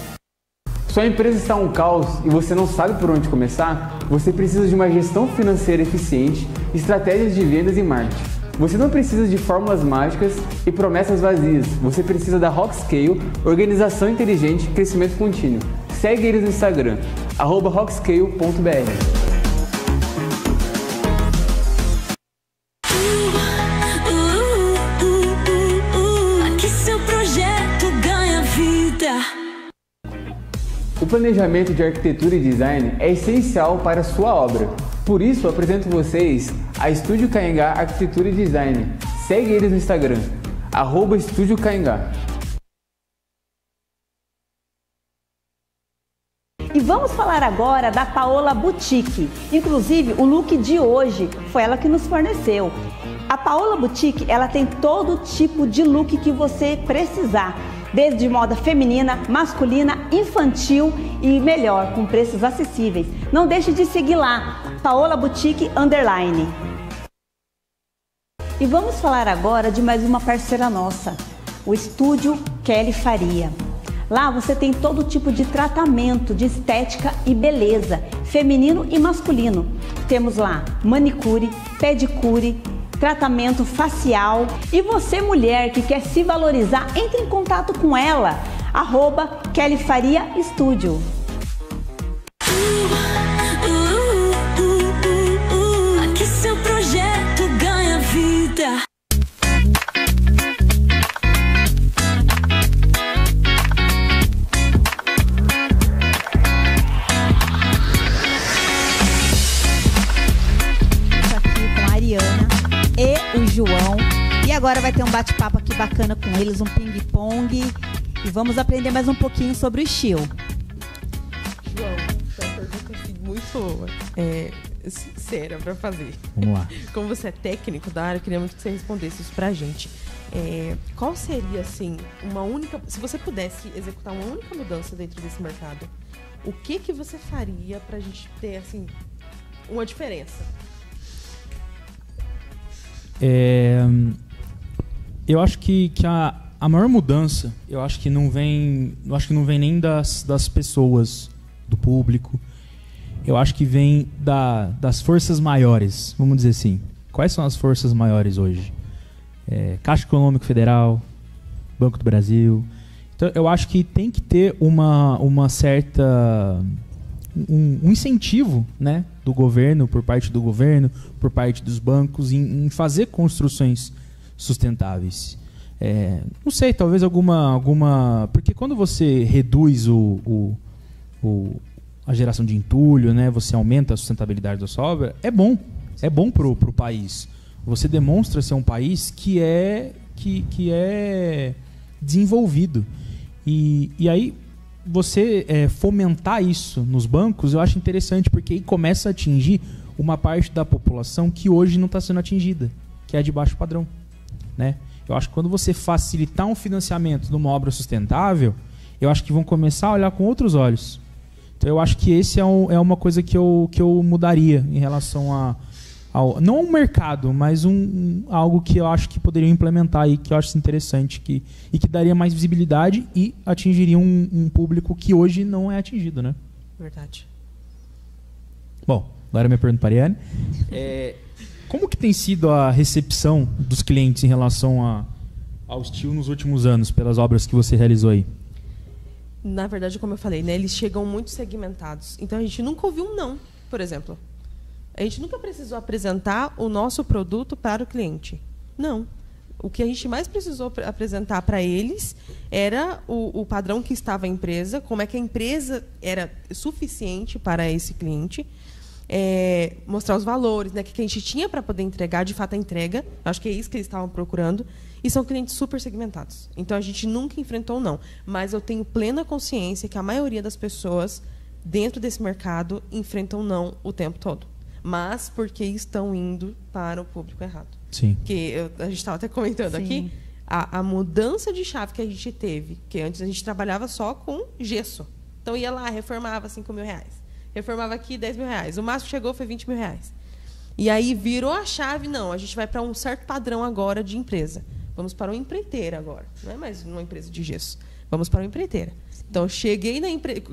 Sua empresa está um caos e você não sabe por onde começar? Você precisa de uma gestão financeira eficiente, estratégias de vendas e marketing. Você não precisa de fórmulas mágicas e promessas vazias. Você precisa da Rockscale, organização inteligente e crescimento contínuo. segue eles no Instagram, @rockscale.br. Aqui seu projeto ganha vida. O planejamento de arquitetura e design é essencial para a sua obra. Por isso, apresento vocês a Estúdio Caingá Arquitetura e Design. Segue eles no Instagram, @Estúdio Caingá. E vamos falar agora da Paola Boutique. Inclusive, o look de hoje foi ela que nos forneceu. A Paola Boutique, ela tem todo tipo de look que você precisar. Desde moda feminina, masculina, infantil e melhor, com preços acessíveis. Não deixe de seguir lá, Paola Boutique _. E vamos falar agora de mais uma parceira nossa, o Estúdio Kelly Faria. Lá você tem todo tipo de tratamento de estética e beleza, feminino e masculino. Temos lá manicure, pedicure, tratamento facial. E você, mulher que quer se valorizar, entre em contato com ela, @Kelly Faria Estúdio. Aqui seu projeto ganha vida. E o João. E agora vai ter um bate-papo aqui bacana com eles, um ping-pong. E vamos aprender mais um pouquinho sobre o estilo. João, essa é uma pergunta assim, muito sincera para fazer. Vamos lá. Como você é técnico da área, eu queria muito que você respondesse isso pra gente. Qual seria, assim, uma única... Se você pudesse executar uma única mudança dentro desse mercado, o que você faria pra gente ter, assim, uma diferença? Eu acho que a maior mudança, eu acho que não vem nem das pessoas, do público. Eu acho que vem das forças maiores, vamos dizer assim. Quais são as forças maiores hoje? Caixa Econômica Federal, Banco do Brasil. Então, eu acho que tem que ter uma certa... Um incentivo, né, do governo, por parte do governo, por parte dos bancos, em fazer construções sustentáveis. Não sei, talvez alguma... Porque quando você reduz a geração de entulho, né, você aumenta a sustentabilidade da sua obra, é bom pro país. Você demonstra ser um país que é desenvolvido. E aí... você fomentar isso nos bancos, eu acho interessante, porque aí começa a atingir uma parte da população que hoje não está sendo atingida, que é a de baixo padrão, né? Eu acho que quando você facilitar um financiamento de uma obra sustentável, eu acho que vão começar a olhar com outros olhos. Então eu acho que esse é uma coisa que eu mudaria em relação não ao mercado, mas algo que eu acho que poderiam implementar aí, que eu acho interessante, e que daria mais visibilidade e atingiria um público que hoje não é atingido, né? Verdade. Bom, agora minha pergunta para a Ariane. Como que tem sido a recepção dos clientes em relação ao estilo nos últimos anos, pelas obras que você realizou aí? Na verdade, como eu falei, né, eles chegam muito segmentados. Então, a gente nunca ouviu um não, por exemplo. A gente nunca precisou apresentar o nosso produto para o cliente. Não. O que a gente mais precisou apresentar para eles era o padrão que estava a empresa, como é que a empresa era suficiente para esse cliente, mostrar os valores, né, que a gente tinha para poder entregar, de fato, a entrega. Acho que é isso que eles estavam procurando. E são clientes super segmentados. Então, a gente nunca enfrentou não. Mas eu tenho plena consciência que a maioria das pessoas dentro desse mercado enfrentam não o tempo todo. Mas porque estão indo para o público errado. Sim. Que a gente estava até comentando aqui, a mudança de chave que a gente teve, que antes a gente trabalhava só com gesso. Então ia lá, reformava 5 mil reais. Reformava aqui 10 mil reais. O máximo chegou foi 20 mil reais. E aí virou a chave, não, a gente vai para um certo padrão agora de empresa. Vamos para uma empreiteira agora. Não é mais uma empresa de gesso. Vamos para uma empreiteira. Então, eu cheguei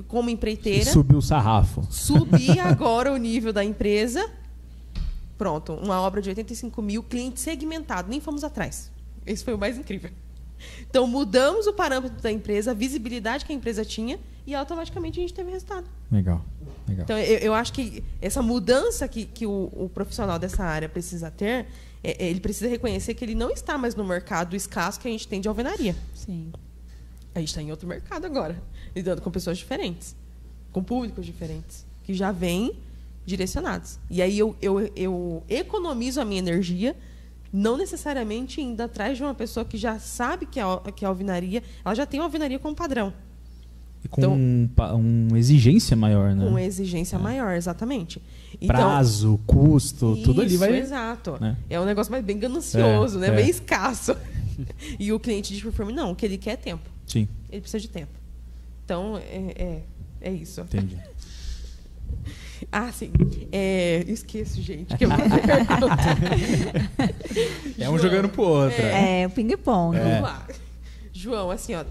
como empreiteira. Subiu o sarrafo. Subi agora o nível da empresa. Pronto, uma obra de 85 mil, cliente segmentado. Nem fomos atrás. Esse foi o mais incrível. Então, mudamos o parâmetro da empresa, a visibilidade que a empresa tinha, e automaticamente a gente teve resultado. Legal. Então, eu acho que essa mudança que o profissional dessa área precisa ter, ele precisa reconhecer que ele não está mais no mercado escasso que a gente tem de alvenaria. Sim. A gente está em outro mercado agora, lidando com pessoas diferentes, com públicos diferentes, que já vêm direcionados. E aí eu economizo a minha energia, não necessariamente indo atrás de uma pessoa que já sabe que a alvenaria, ela já tem a alvenaria como padrão. E com uma exigência maior, né? Com uma exigência maior, exatamente. Então, prazo, custo, tudo ali vai... Exato. Né? É um negócio mais bem ganancioso, né? É. Bem escasso. E o cliente diz para mim, não, o que ele quer é tempo. Sim. Ele precisa de tempo. Então, é isso. Entendi. Ah, sim. Esqueço, gente, que eu vou perguntar. É um jogando pro outro. É o ping-pong. Vamos lá. João, assim, ó,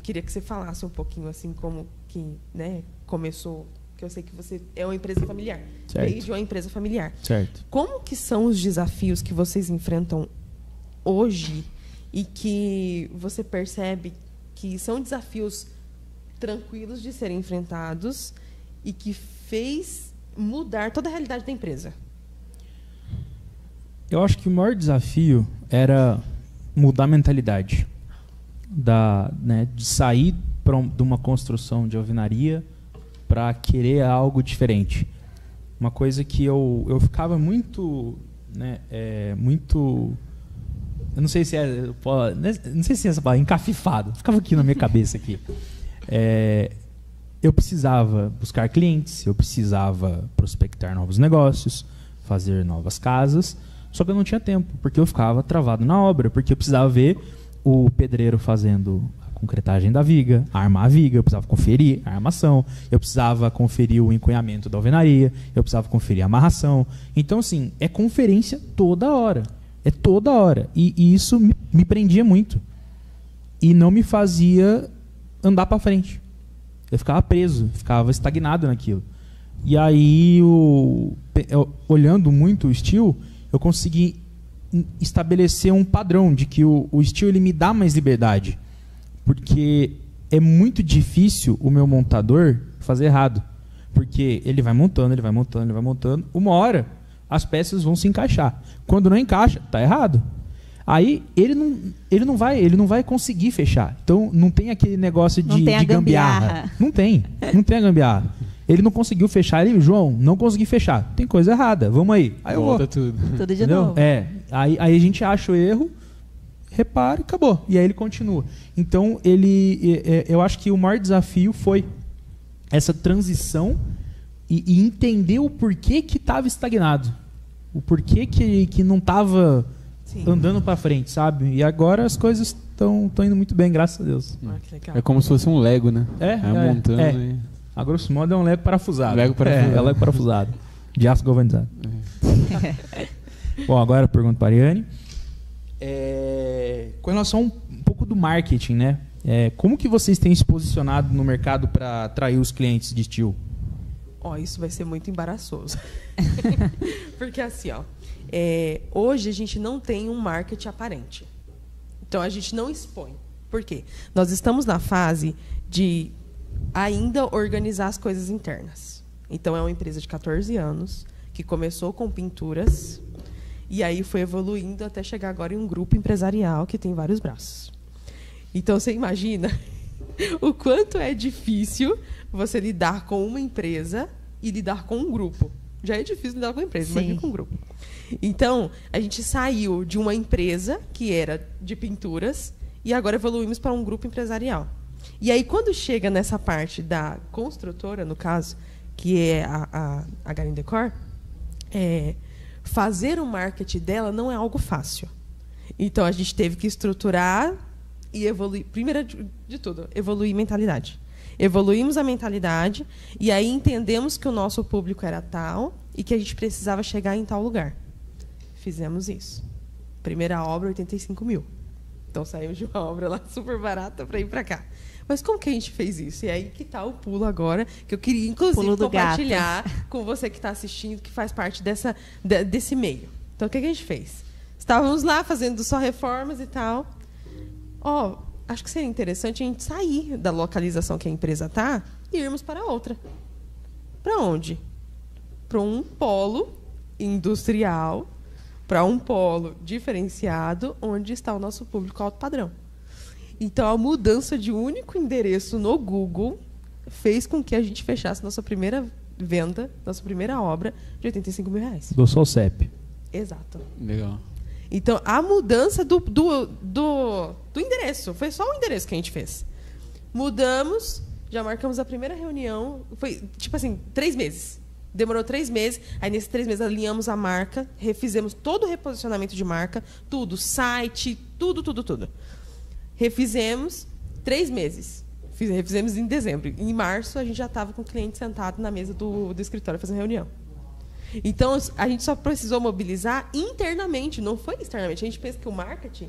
queria que você falasse um pouquinho, assim, como que, né, começou, que eu sei que você é uma empresa familiar. Certo. Veio de uma empresa familiar. Certo. Como que são os desafios que vocês enfrentam hoje e que você percebe que são desafios tranquilos de serem enfrentados e que fez mudar toda a realidade da empresa? Eu acho que o maior desafio era mudar a mentalidade. De sair de uma construção de alvenaria para querer algo diferente. Uma coisa que eu ficava muito... muito... Eu não sei se não sei se é essa palavra, encafifado. Ficava aqui na minha cabeça aqui. Eu precisava buscar clientes, eu precisava prospectar novos negócios, fazer novas casas, só que eu não tinha tempo, porque eu ficava travado na obra, porque eu precisava ver o pedreiro fazendo a concretagem da viga, armar a viga, eu precisava conferir a armação, eu precisava conferir o encunhamento da alvenaria, eu precisava conferir a amarração. Então, assim, é conferência toda hora. É toda hora. E isso me prendia muito. E não me fazia andar para frente. Eu ficava preso, ficava estagnado naquilo. E aí, olhando muito o Steel, eu consegui estabelecer um padrão de que o Steel ele me dá mais liberdade. Porque é muito difícil o meu montador fazer errado. Porque ele vai montando, ele vai montando, ele vai montando. Uma hora, as peças vão se encaixar. Quando não encaixa, tá errado. Aí ele não vai conseguir fechar. Então não tem aquele negócio de gambiarra. Não tem a gambiarra. Ele não conseguiu fechar, João, não consegui fechar. Tem coisa errada, vamos aí. Aí volta tudo. Tudo de novo. Aí a gente acha o erro, repara e acabou. E aí ele continua. Então eu acho que o maior desafio foi essa transição e entender o porquê que estava estagnado. O porquê que não estava andando para frente, sabe? E agora as coisas estão indo muito bem, graças a Deus. Que legal. É como se fosse um Lego, né? Montando. E... A grosso modo é um Lego parafusado. Lego parafusado. É Lego parafusado. De aço galvanizado. Bom, agora eu pergunto para a Ariane. Com relação um pouco do marketing, né? Como que vocês têm se posicionado no mercado para atrair os clientes de Steel? Isso vai ser muito embaraçoso. Porque assim, hoje a gente não tem um marketing aparente. Então a gente não expõe. Por quê? Nós estamos na fase de ainda organizar as coisas internas. Então é uma empresa de 14 anos que começou com pinturas e aí foi evoluindo até chegar agora em um grupo empresarial que tem vários braços. Então você imagina o quanto é difícil você lidar com uma empresa e lidar com um grupo. Já é difícil lidar com uma empresa, imagina com um grupo. Então, a gente saiu de uma empresa que era de pinturas e agora evoluímos para um grupo empresarial. E aí, quando chega nessa parte da construtora, no caso, que é a Garim Decor, fazer o marketing dela não é algo fácil. Então, a gente teve que estruturar e evoluir. Primeiro de tudo, evoluir mentalidade. Evoluímos a mentalidade e aí entendemos que o nosso público era tal e que a gente precisava chegar em tal lugar. Fizemos isso. Primeira obra, 85 mil. Então, saímos de uma obra lá super barata para ir para cá. Mas como que a gente fez isso? E aí que está o pulo agora, que eu queria, inclusive, compartilhar com você que está assistindo, que faz parte desse meio. Então, o que a gente fez? Estávamos lá fazendo só reformas e tal. acho que seria interessante a gente sair da localização que a empresa está e irmos para outra. Para onde? Para um polo industrial, para um polo diferenciado, onde está o nosso público alto padrão. Então, a mudança de um único endereço no Google fez com que a gente fechasse nossa primeira venda, nossa primeira obra, de R$85 mil. Dou só o CEP. Exato. Legal. Então, a mudança do endereço, foi só o endereço que a gente fez. Mudamos, já marcamos a primeira reunião, foi tipo assim, 3 meses. Demorou 3 meses, aí nesses 3 meses alinhamos a marca, refizemos todo o reposicionamento de marca, tudo, site, tudo. Refizemos 3 meses. Refizemos em dezembro. Em março, a gente já estava com o cliente sentado na mesa do escritório fazendo reunião. Então, a gente só precisou mobilizar internamente, não foi externamente. A gente pensa que o marketing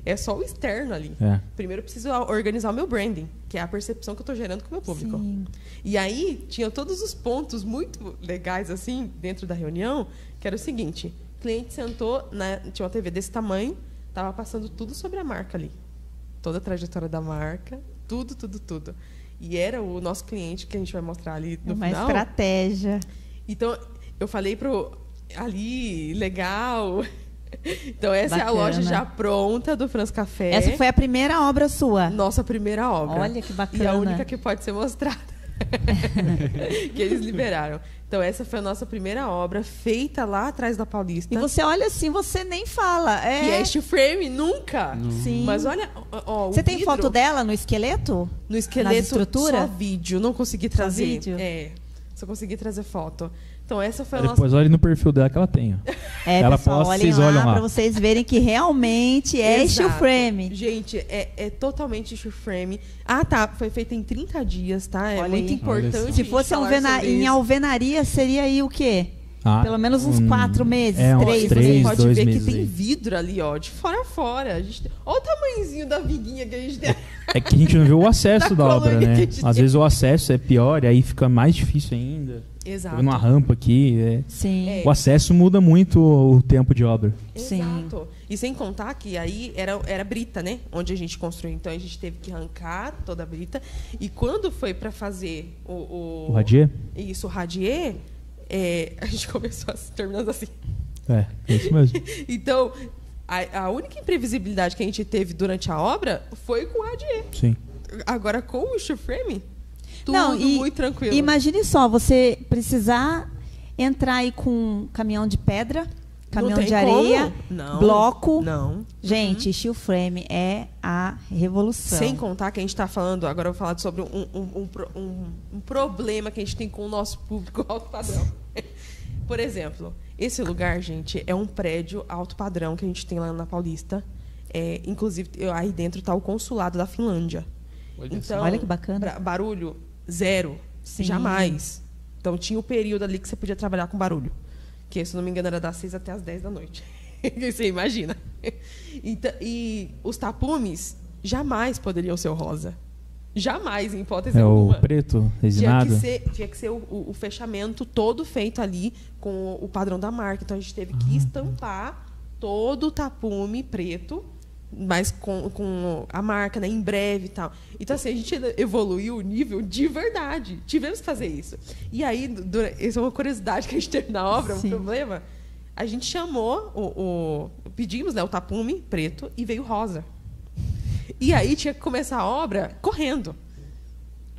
é só o externo ali. É. Primeiro, eu preciso organizar o meu branding, que é a percepção que eu estou gerando com o meu público. Sim. E aí, tinha todos os pontos muito legais, assim, dentro da reunião, que era o seguinte. O cliente sentou, tinha uma TV desse tamanho, estava passando tudo sobre a marca ali. Toda a trajetória da marca, tudo. E era o nosso cliente, que a gente vai mostrar ali no Uma final. estratégia. Então, eu falei ali, legal. Então, essa é a Bacana. loja já pronta do Franz Café. Essa foi a primeira obra sua. Nossa primeira obra. Olha que bacana. E a única que pode ser mostrada. Que eles liberaram. Então, essa foi a nossa primeira obra, feita lá atrás da Paulista. E você olha assim, você nem fala. Que é steel frame, nunca. Sim. Mas olha, ó, Você o tem vidro, foto dela no esqueleto? no esqueleto, nas estrutura? só vídeo, não consegui trazer. vídeo? Só consegui trazer foto. Então, essa foi a Depois olhe no perfil dela que ela tem. Ó. Ela pessoal, posta, olhem vocês lá olham lá. para vocês verem que realmente é Exato. steel frame. Gente, é totalmente steel frame. Ah, tá. Foi feita em 30 dias, tá? É Olha muito aí. importante. Olha só. Se fosse em alvenaria, seria aí o quê? Ah, Pelo menos uns 4 meses, uns 3 Você 3, pode 2 ver que meses tem aí. vidro ali, ó, de fora a fora. A gente olha o tamanhozinho da viguinha que a gente tem. É que a gente não vê o acesso Da da obra, colônia né? que a gente Às tem. vezes o acesso é pior e aí fica mais difícil ainda. Exato. Tô vendo uma rampa aqui. Sim. É. O acesso muda muito o tempo de obra. Sim. Exato. E sem contar que aí era brita, né? Onde a gente construiu. Então a gente teve que arrancar toda a brita. E quando foi para fazer O radier? Isso, o radier, a gente começou as terminando assim. É isso mesmo. Então, a única imprevisibilidade que a gente teve durante a obra foi com o radier. Sim. Agora, com o steel frame, tudo Não, e muito tranquilo. imagine só, você precisar entrar aí com um caminhão de pedra, caminhão tem de areia, como. Não. bloco. Não. Gente, steel frame é a revolução. Sem contar que a gente está falando, agora eu vou falar sobre um problema que a gente tem com o nosso público alto padrão. Por exemplo, esse lugar, gente, é um prédio alto padrão que a gente tem lá na Paulista. Inclusive, aí dentro está o consulado da Finlândia. Então, Olha que bacana. Barulho, zero. Sim. Jamais. Então, tinha o período ali que você podia trabalhar com barulho. Que, se não me engano, era das 6 até as 10 da noite. Você imagina. Então, e os tapumes jamais poderiam ser o rosa. Jamais, em hipótese É alguma. o preto, resinado. Tinha que ser o fechamento todo feito ali com o padrão da marca. Então, a gente teve que estampar todo o tapume preto, mas com a marca, né, em breve e tal. Então, assim, a gente evoluiu o nível de verdade. Tivemos que fazer isso. E aí, essa é uma curiosidade que a gente teve na obra, um Sim. problema. A gente chamou, pedimos, né, o tapume preto e veio rosa. E aí tinha que começar a obra correndo.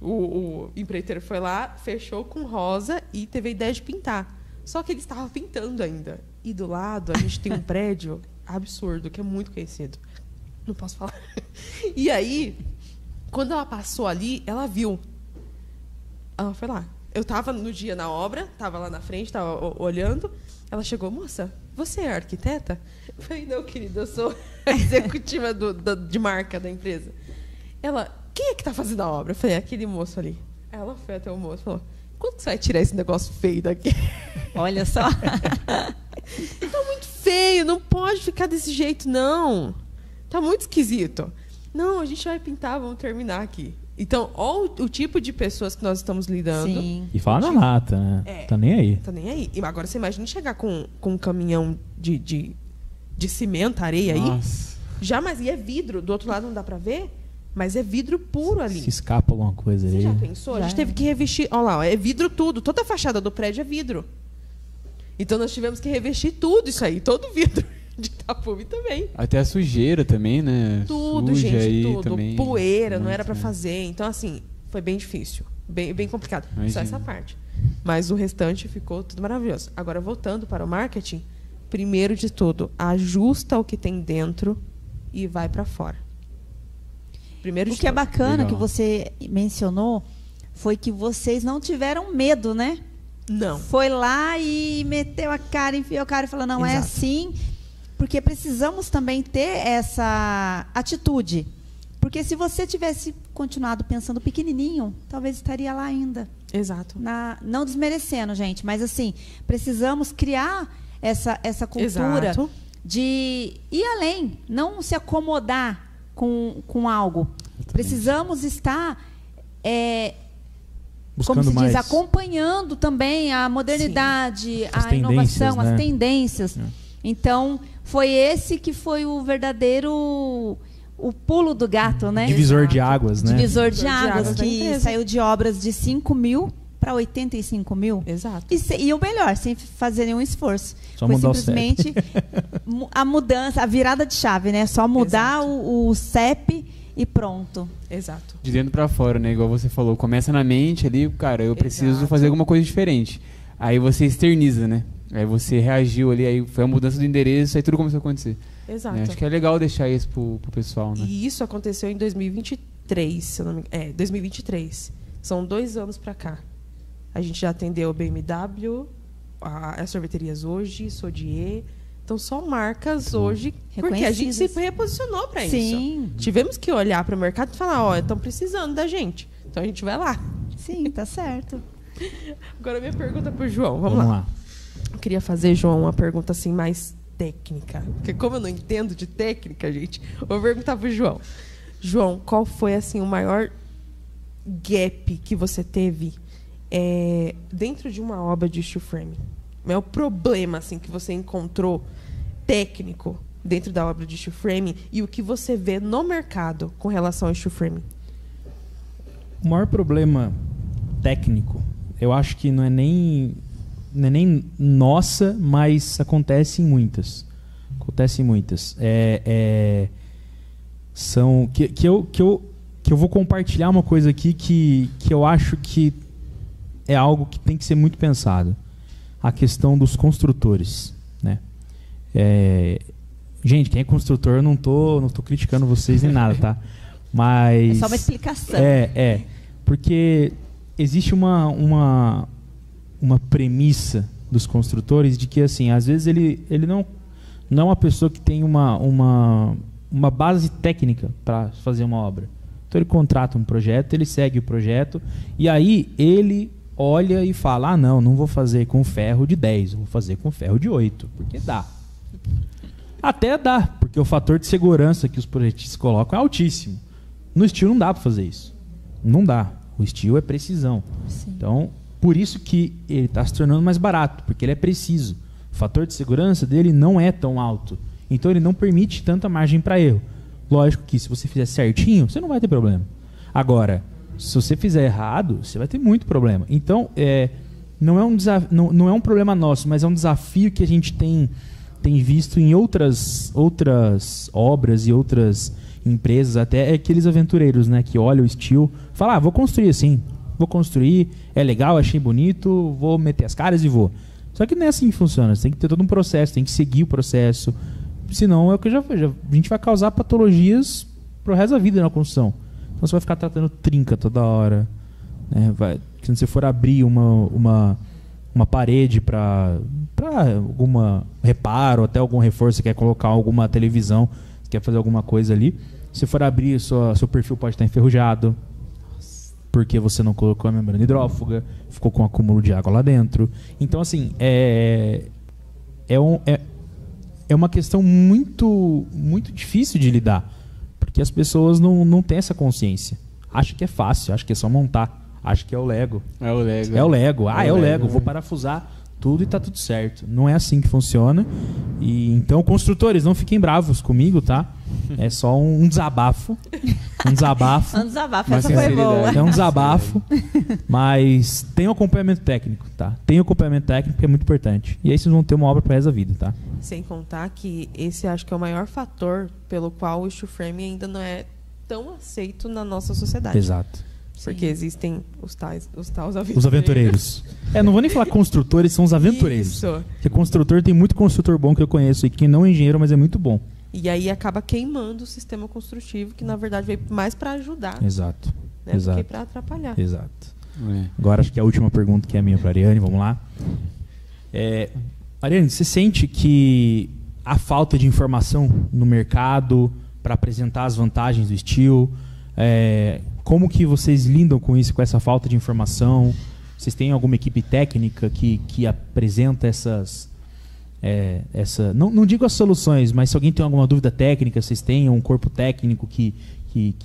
O empreiteiro foi lá, fechou com rosa e teve a ideia de pintar. Só que ele estava pintando ainda. E do lado a gente tem um prédio absurdo, que é muito conhecido. Não posso falar. E aí, quando ela passou ali, ela viu. Ela foi lá. Eu estava no dia na obra, estava lá na frente, estava olhando. Ela chegou, moça, você é arquiteta? Eu falei, não, querida, eu sou a executiva de marca da empresa. Ela, quem é que está fazendo a obra? Eu falei, aquele moço ali. Ela foi até o moço e falou, quando você vai tirar esse negócio feio daqui? Olha só. Tá muito feio, não pode ficar desse jeito, não. Tá muito esquisito. Não, a gente vai pintar, vamos terminar aqui. Então, olha o tipo de pessoas que nós estamos lidando. Sim. E fala na lata, né? Tá nem aí. Tá nem aí. E agora você imagina chegar com um caminhão de cimento, areia aí. Nossa. Jamais. E é vidro, do outro lado não dá pra ver. Mas é vidro puro ali. Se escapa alguma coisa Você aí. já pensou? A gente teve que revestir. Olha lá, ó, é vidro tudo. Toda a fachada do prédio é vidro. Então nós tivemos que revestir tudo isso aí. Todo vidro de tapume também. Até a sujeira também, né? Tudo, Suja gente, aí tudo. também. Poeira, não Muito, era pra né? fazer. Então, assim, foi bem difícil. Bem complicado. Só Imagino. essa parte. Mas o restante ficou tudo maravilhoso. Agora, voltando para o marketing, primeiro de tudo, ajusta o que tem dentro e vai pra fora. Primeiro O de que é tudo. bacana Legal. que você mencionou foi que vocês não tiveram medo, né? Não. Foi lá e meteu a cara, enfiou a cara e falou, não é Exato. assim. Porque precisamos também ter essa atitude. Porque se você tivesse continuado pensando pequenininho, talvez estaria lá ainda. Exato. Não desmerecendo, gente, mas assim, precisamos criar essa cultura Exato. de ir além, não se acomodar com algo. Precisamos estar, como Buscando se mais. diz, acompanhando também a modernidade, As a inovação, tendências, né? as tendências. Então, foi esse que foi o verdadeiro o pulo do gato, né? Divisor Exato. de águas, né? Divisor de Divisor de águas, águas da que empresa. saiu de obras de 5 mil para 85 mil. Exato. E o melhor, sem fazer nenhum esforço. Só Foi mudar o simplesmente a mudança, a virada de chave, né? Só mudar Exato. o CEP e pronto. Exato. De dentro pra fora, né? Igual você falou. Começa na mente ali, cara, eu preciso Exato. fazer alguma coisa diferente. Aí você externiza, né? Aí você reagiu ali, aí foi a mudança do endereço, aí tudo começou a acontecer. Exato. Né? Acho que é legal deixar isso pro pessoal, né? E isso aconteceu em 2023, se eu não me engano. 2023. São 2 anos pra cá. A gente já atendeu BMW, as sorveterias hoje, Sodier. Então, são marcas hoje, porque a gente se Reconhecidas. reposicionou para isso. Sim, Tivemos que olhar para o mercado e falar, ó, estão precisando da gente. Então, a gente vai lá. sim, tá certo. Agora, minha pergunta para o João. Vamos Vamos lá. lá. Eu queria fazer, João, uma pergunta assim mais técnica. Porque como eu não entendo de técnica, gente, eu vou perguntar pro João. João, qual foi assim o maior gap que você teve dentro de uma obra de steel frame? É o problema assim que você encontrou técnico dentro da obra de steel frame e o que você vê no mercado com relação ao steel frame? O maior problema técnico, eu acho que não é nem nossa, mas acontece em muitas. Acontece em muitas. São que eu vou compartilhar uma coisa aqui que eu acho que é algo que tem que ser muito pensado. A questão dos construtores, né? Gente, quem é construtor, eu não tô criticando vocês nem nada, tá? Mas É só uma explicação. Porque existe uma premissa dos construtores de que, assim, às vezes ele não é uma pessoa que tem uma base técnica para fazer uma obra. Então ele contrata um projeto, ele segue o projeto e aí ele olha e fala, não vou fazer com ferro de 10, vou fazer com ferro de 8, porque dá. Até dá, porque o fator de segurança que os projetistas colocam é altíssimo. No steel não dá para fazer isso. Não dá. O steel é precisão. Sim. Então, por isso que ele está se tornando mais barato, porque ele é preciso. O fator de segurança dele não é tão alto. Então, ele não permite tanta margem para erro. Lógico que se você fizer certinho, você não vai ter problema. Agora, se você fizer errado, você vai ter muito problema. Então, não é um problema nosso, mas é um desafio que a gente tem visto em outras obras e outras empresas, até aqueles aventureiros, né, que olham o steel, falam, vou construir assim, vou construir, é legal, achei bonito, vou meter as caras e vou. Só que não é assim que funciona, você tem que ter todo um processo, tem que seguir o processo, senão é o que a gente vai causar patologias pro resto da vida na construção. Então você vai ficar tratando trinca toda hora, né? Se você for abrir uma parede para algum reparo, até algum reforço, você quer colocar alguma televisão, você quer fazer alguma coisa ali, se for abrir, seu perfil pode estar enferrujado, porque você não colocou a membrana hidrófuga, ficou com um acúmulo de água lá dentro. Então, assim, é uma questão muito, muito difícil de lidar, porque as pessoas não têm essa consciência. Acham que é fácil, acham que é só montar, acham que é o Lego. É o Lego. É o Lego. É o Lego. né? Vou parafusar tudo e tá tudo certo. Não é assim que funciona. E então, construtores, não fiquem bravos comigo, tá? É só um desabafo. Um desabafo. Um desabafo, Mas essa foi boa. É um desabafo, mas tem um acompanhamento técnico, tá? Tem um acompanhamento técnico que é muito importante. E aí vocês vão ter uma obra pro resto da vida, tá? Sem contar que esse acho que é o maior fator pelo qual o steel frame ainda não é tão aceito na nossa sociedade. Exato. Porque existem os tais aventureiros. Os aventureiros. Não vou nem falar construtores, são os aventureiros. Isso. Porque construtor, tem muito construtor bom que eu conheço e que não é engenheiro, mas é muito bom. E aí acaba queimando o sistema construtivo, que na verdade veio mais para ajudar, Exato. né, do Exato. que para atrapalhar. Exato. É. Agora acho que é a última pergunta, que é a minha para Ariane, vamos lá. Ariane, você sente que a falta de informação no mercado para apresentar as vantagens do steel, como que vocês lidam com isso, com essa falta de informação? Vocês têm alguma equipe técnica que apresenta não digo as soluções, mas se alguém tem alguma dúvida técnica, vocês têm um corpo técnico que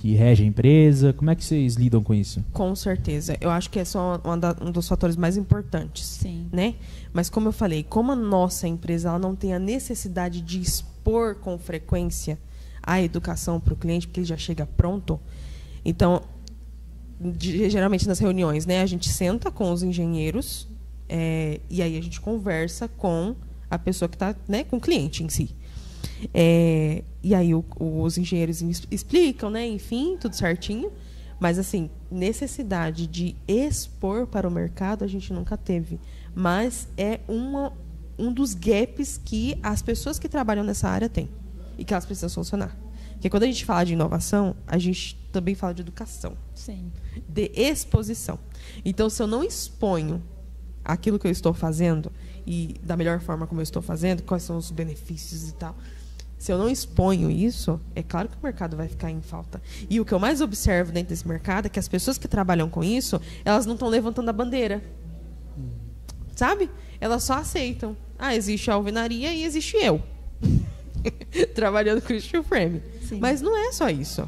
rege a empresa? Como é que vocês lidam com isso? Com certeza. Eu acho que esse é um dos fatores mais importantes. Sim. Né? Mas como eu falei, como a nossa empresa ela não tem a necessidade de expor com frequência a educação para o cliente, porque ele já chega pronto, então, geralmente nas reuniões, né, a gente senta com os engenheiros e aí a gente conversa com a pessoa que está, né, com o cliente em si. E aí os engenheiros explicam, né, enfim, tudo certinho. Mas, assim, necessidade de expor para o mercado a gente nunca teve. Mas é um dos gaps que as pessoas que trabalham nessa área têm e que elas precisam solucionar. Porque quando a gente fala de inovação, a gente também fala de educação. Sim. De exposição. Então, se eu não exponho aquilo que eu estou fazendo e da melhor forma como eu estou fazendo, quais são os benefícios e tal, se eu não exponho isso, é claro que o mercado vai ficar em falta. E o que eu mais observo dentro desse mercado é que as pessoas que trabalham com isso, elas não estão levantando a bandeira. Sabe? Elas só aceitam. Existe a alvenaria e existe eu. Trabalhando com o steel frame. Sim. Mas não é só isso.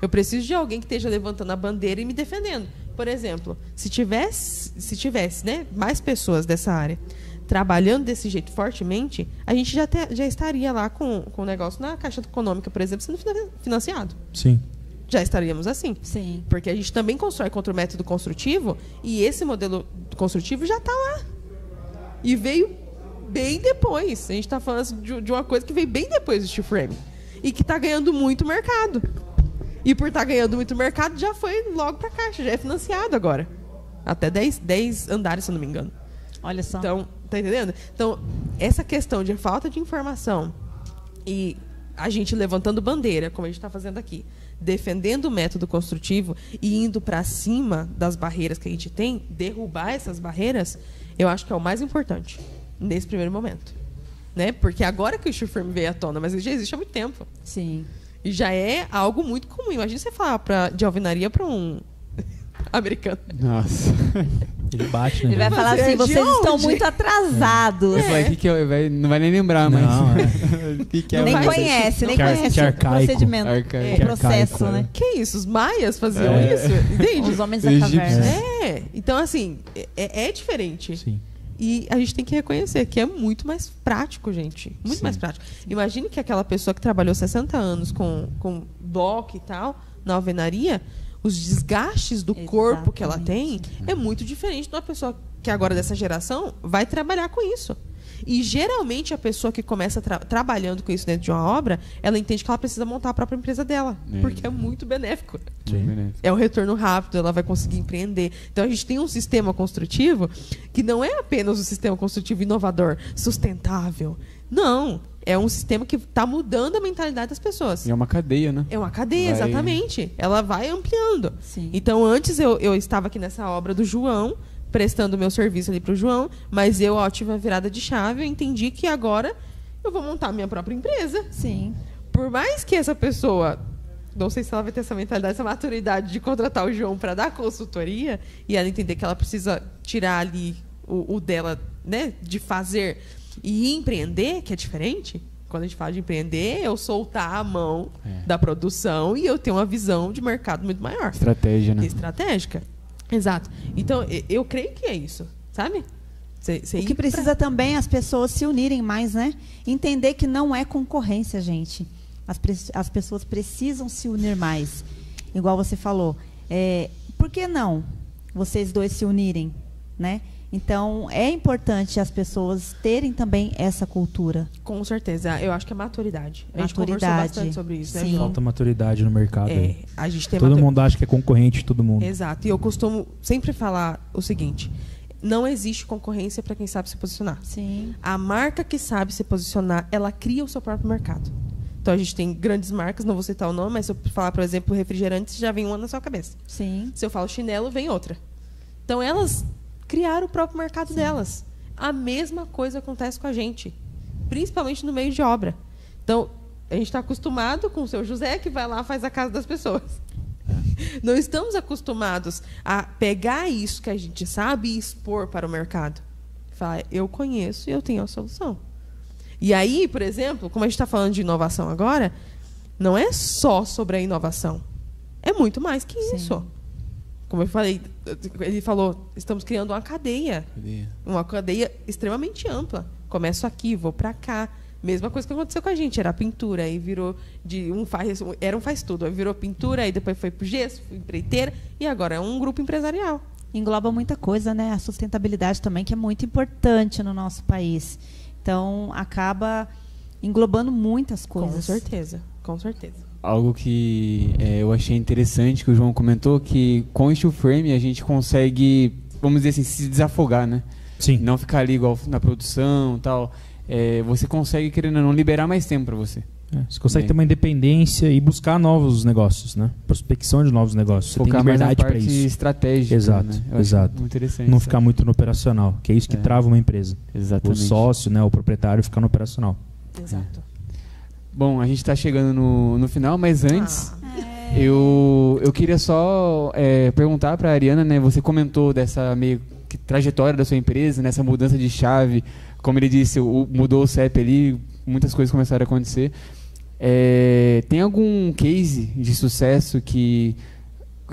Eu preciso de alguém que esteja levantando a bandeira e me defendendo. Por exemplo, se tivesse, né, mais pessoas dessa área trabalhando desse jeito fortemente, a gente já estaria lá com o negócio na Caixa Econômica, por exemplo, sendo financiado. Sim. Já estaríamos assim. Sim. Porque a gente também constrói contra o método construtivo e esse modelo construtivo já está lá. E veio bem depois. A gente está falando de uma coisa que veio bem depois do steel frame. E que está ganhando muito mercado. E por estar ganhando muito mercado, já foi logo para a Caixa. Já é financiado agora. Até 10 andares, se eu não me engano. Olha só. Então, tá entendendo? Então, essa questão de falta de informação e a gente levantando bandeira, como a gente está fazendo aqui, defendendo o método construtivo e indo para cima das barreiras que a gente tem, derrubar essas barreiras, eu acho que é o mais importante nesse primeiro momento. Né? Porque agora que o steel frame veio à tona, mas ele já existe há muito tempo. Sim. E já é algo muito comum. Imagina você falar de alvenaria para um americano. Nossa. Ele bate, né? Ele vai falar assim, de vocês estão onde? muito atrasados. Eu falei, não vai nem lembrar mais. Não, O que é Nem mais? conhece, nem Que conhece o arcaico. procedimento, Arcaico. o processo, arcaico, né? Que isso? Os maias faziam isso? Entende? Os homens da Egípcios. caverna. Então, assim, é diferente. Sim. E a gente tem que reconhecer que é muito mais prático, gente. Muito Sim. mais prático. Imagine que aquela pessoa que trabalhou 60 anos com bloco e tal, na alvenaria, os desgastes do corpo que ela tem é muito diferente de uma pessoa que agora dessa geração vai trabalhar com isso. E geralmente a pessoa que começa trabalhando com isso dentro de uma obra, ela entende que ela precisa montar a própria empresa dela. Porque é muito benéfico. Sim. É um retorno rápido, ela vai conseguir empreender. Então a gente tem um sistema construtivo que não é apenas um sistema construtivo inovador, sustentável. Não. É um sistema que está mudando a mentalidade das pessoas. E é uma cadeia, né? É uma cadeia, Vai- exatamente. Ela vai ampliando. Sim. Então, antes eu estava aqui nessa obra do João, prestando meu serviço ali para o João, mas eu, ao tive uma virada de chave, eu entendi que agora eu vou montar a minha própria empresa. Sim. Por mais que essa pessoa, não sei se ela vai ter essa mentalidade, essa maturidade de contratar o João para dar consultoria e ela entender que ela precisa tirar ali o dela, né, de fazer e empreender, que é diferente. Quando a gente fala de empreender, eu soltar a mão da produção e eu ter uma visão de mercado muito maior. Estratégia, né? Estratégica. Exato. Então, eu creio que é isso, sabe? O que precisa também é as pessoas se unirem mais, né? Entender que não é concorrência, gente. As pessoas precisam se unir mais. igual você falou, por que não vocês dois se unirem, né? Então, é importante as pessoas terem também essa cultura. Com certeza. Eu acho que é maturidade. A gente conversou Maturidade. bastante sobre isso, né, Sim. João? Falta maturidade no mercado. aí. A gente tem Todo mundo acha que é concorrente de todo mundo. Exato. E eu costumo sempre falar o seguinte: não existe concorrência para quem sabe se posicionar. Sim. A marca que sabe se posicionar, ela cria o seu próprio mercado. Então, a gente tem grandes marcas, não vou citar o nome, mas se eu falar, por exemplo, refrigerantes, já vem uma na sua cabeça. Sim. Se eu falo chinelo, vem outra. Então, elas criaram o próprio mercado delas. A mesma coisa acontece com a gente, principalmente no meio de obra. Então, a gente está acostumado com o seu José, que vai lá e faz a casa das pessoas. Não estamos acostumados a pegar isso que a gente sabe e expor para o mercado. Falar, eu conheço e eu tenho a solução. E aí, por exemplo, como a gente está falando de inovação agora, não é só sobre a inovação. É muito mais que isso. Como eu falei, ele falou, estamos criando uma cadeia. Uma cadeia extremamente ampla. Começo aqui, vou para cá. Mesma coisa que aconteceu com a gente, era a pintura, aí virou era um faz tudo, aí virou pintura, aí depois foi pro gesso, empreiteira, e agora é um grupo empresarial. Engloba muita coisa, né? A sustentabilidade também, que é muito importante no nosso país. Então, acaba englobando muitas coisas. Com certeza, com certeza. Algo que eu achei interessante que o João comentou, que com o steel frame a gente consegue, vamos dizer assim, se desafogar, né? Sim. Não ficar ali igual na produção e tal. Você consegue, querendo ou não, liberar mais tempo para você. Você consegue ter uma independência e buscar novos negócios, né? Prospecção de novos negócios. Você tem Focar mais na liberdade para parte isso. estratégica. Exato, né? Eu exato. acho muito interessante. Não ficar muito no operacional, que é isso que trava uma empresa. Exatamente. O sócio, né, o proprietário, ficar no operacional. Exato. Bom, a gente está chegando no final, mas antes eu queria só perguntar para a Ariana, né? Você comentou dessa meio que trajetória da sua empresa, nessa mudança de chave, como ele disse, mudou o CEP ali, muitas coisas começaram a acontecer. Tem algum case de sucesso que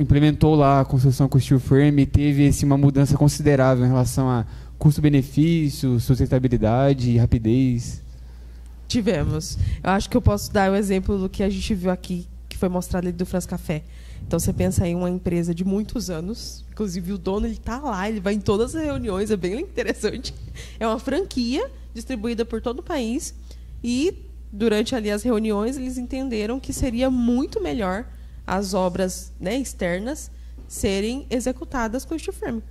implementou lá a construção com steel frame e teve uma mudança considerável em relação a custo-benefício, sustentabilidade e rapidez? Tivemos. Eu acho que eu posso dar o exemplo do que a gente viu aqui, que foi mostrado ali do France Café. Então, você pensa em uma empresa de muitos anos, inclusive o dono, ele está lá, ele vai em todas as reuniões, é bem interessante. É uma franquia distribuída por todo o país e, durante ali as reuniões, eles entenderam que seria muito melhor as obras, né, externas serem executadas com steel frame.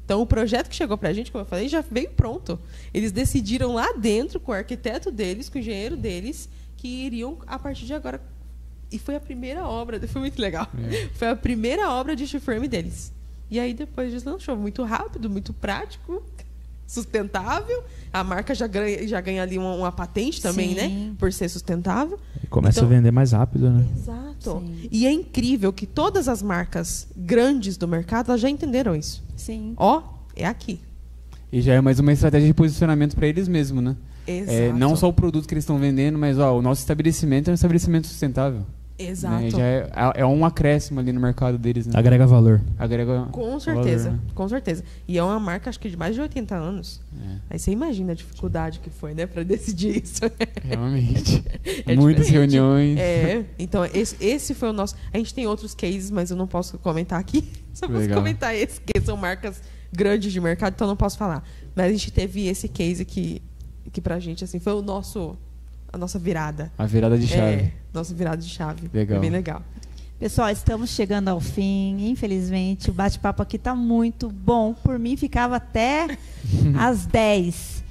Então, o projeto que chegou para a gente, como eu falei, já veio pronto. Eles decidiram lá dentro, com o arquiteto deles, com o engenheiro deles, que iriam, a partir de agora... E foi a primeira obra, foi muito legal. Foi a primeira obra de steel frame deles. E aí, depois deslanchou. Muito rápido, muito prático, sustentável. A marca já ganha ali uma patente também, né? Por ser sustentável. E começa a vender mais rápido, né? Exato. Sim. E é incrível que todas as marcas grandes do mercado, elas já entenderam isso. Sim. É aqui. E já é mais uma estratégia de posicionamento para eles mesmos, né? Exato. Não só o produto que eles estão vendendo, mas o nosso estabelecimento é um estabelecimento sustentável. Exato. Né? Já é um acréscimo ali no mercado deles. Né? Agrega valor. Agrega Com certeza, valor, né? com certeza. E é uma marca, acho que de mais de 80 anos. Aí você imagina a dificuldade que foi, né, para decidir isso. Realmente. É Muitas diferente. reuniões. Então esse foi o nosso... A gente tem outros cases, mas eu não posso comentar aqui. Só posso Legal. comentar esse, que são marcas grandes de mercado, então não posso falar. Mas a gente teve esse case que pra gente, assim, foi a nossa virada. A virada de chave. Nossa virada de chave. Legal. É bem legal. Pessoal, estamos chegando ao fim. Infelizmente, o bate-papo aqui está muito bom. Por mim, ficava até às 10.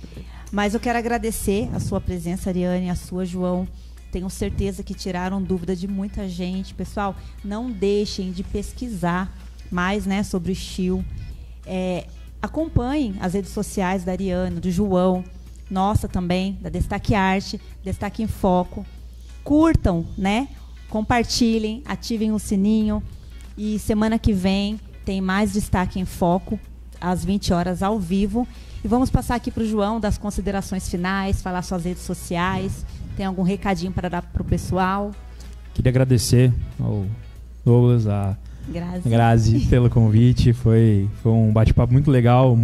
Mas eu quero agradecer a sua presença, Ariane, a sua, João. Tenho certeza que tiraram dúvida de muita gente. Pessoal, não deixem de pesquisar mais, né, sobre o steel. Acompanhem as redes sociais da Ariane, do João, nossa também, da Destaque Arte, Destaque em Foco. Curtam, né? Compartilhem, ativem o sininho. E semana que vem tem mais Destaque em Foco, às 20 horas ao vivo. E vamos passar aqui para o João das considerações finais, falar suas redes sociais. Tem algum recadinho para dar para o pessoal? Queria agradecer ao Douglas, a Grazi pelo convite. Foi um bate-papo muito legal,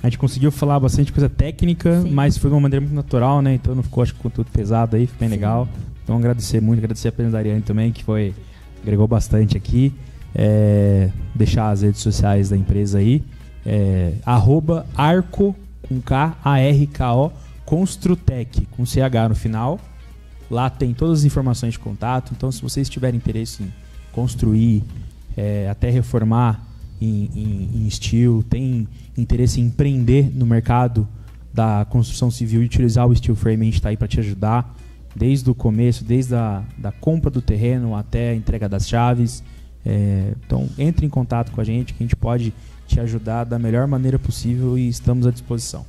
a gente conseguiu falar bastante coisa técnica, Sim. mas foi de uma maneira muito natural, né? Então não ficou, acho que, conteúdo pesado aí, foi bem legal. Então agradecer a presença da Ariane também, que foi agregou bastante aqui. Deixar as redes sociais da empresa aí. @arco, com K, ARKO, Construtec, com CH no final. Lá tem todas as informações de contato. Então, se vocês tiverem interesse em construir, até reformar em steel, tem interesse em empreender no mercado da construção civil e utilizar o steel frame, a gente está aí para te ajudar desde o começo, desde a compra do terreno até a entrega das chaves. Então, entre em contato com a gente, que a gente pode te ajudar da melhor maneira possível e estamos à disposição.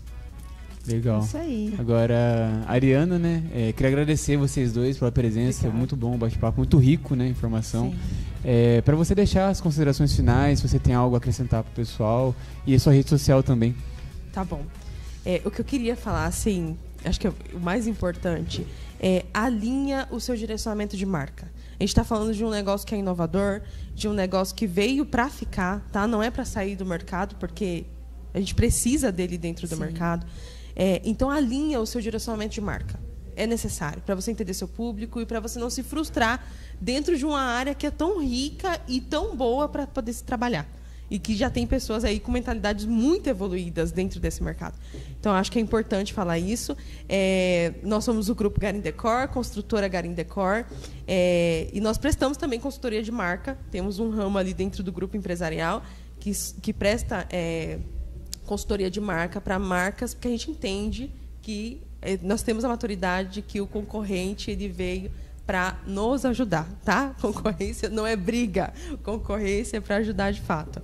Legal. Isso aí. Agora, Ariana, né? Queria agradecer vocês dois pela presença. Obrigada. Muito bom o bate-papo, muito rico, né? Informação. Sim. Para você deixar as considerações finais, se você tem algo a acrescentar pro pessoal e a sua rede social também. Tá bom. O que eu queria falar, assim, acho que o mais importante alinha o seu direcionamento de marca. A gente está falando de um negócio que é inovador, de um negócio que veio para ficar, tá? Não é para sair do mercado, porque a gente precisa dele dentro do mercado. Então, alinha o seu direcionamento de marca. É necessário para você entender seu público e para você não se frustrar dentro de uma área que é tão rica e tão boa para poder se trabalhar. E que já tem pessoas aí com mentalidades muito evoluídas dentro desse mercado. Então, acho que é importante falar isso. Nós somos o grupo Garim Decor, construtora Garim Decor, e nós prestamos também consultoria de marca. Temos um ramo ali dentro do grupo empresarial que presta consultoria de marca para marcas, porque a gente entende que nós temos a maturidade de que o concorrente ele veio para nos ajudar, tá? Concorrência não é briga, concorrência é para ajudar de fato.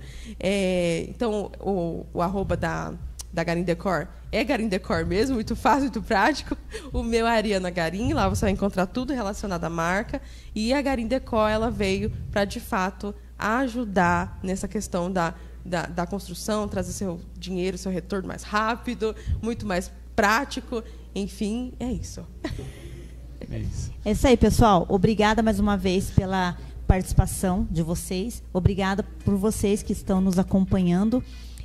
Então, o arroba da Garim Decor é Garim Decor mesmo, muito fácil, muito prático. O meu é Ariana Garim, lá você vai encontrar tudo relacionado à marca. E a Garim Decor, ela veio para, de fato, ajudar nessa questão da construção, trazer seu dinheiro, seu retorno mais rápido, muito mais prático. Enfim, é isso. É isso aí, pessoal. Obrigada mais uma vez pela participação de vocês. Obrigada por vocês que estão nos acompanhando.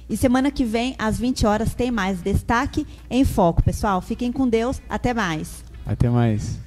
E semana que vem, às 20 horas, tem mais Destaque em Foco. Pessoal, fiquem com Deus. Até mais. Até mais.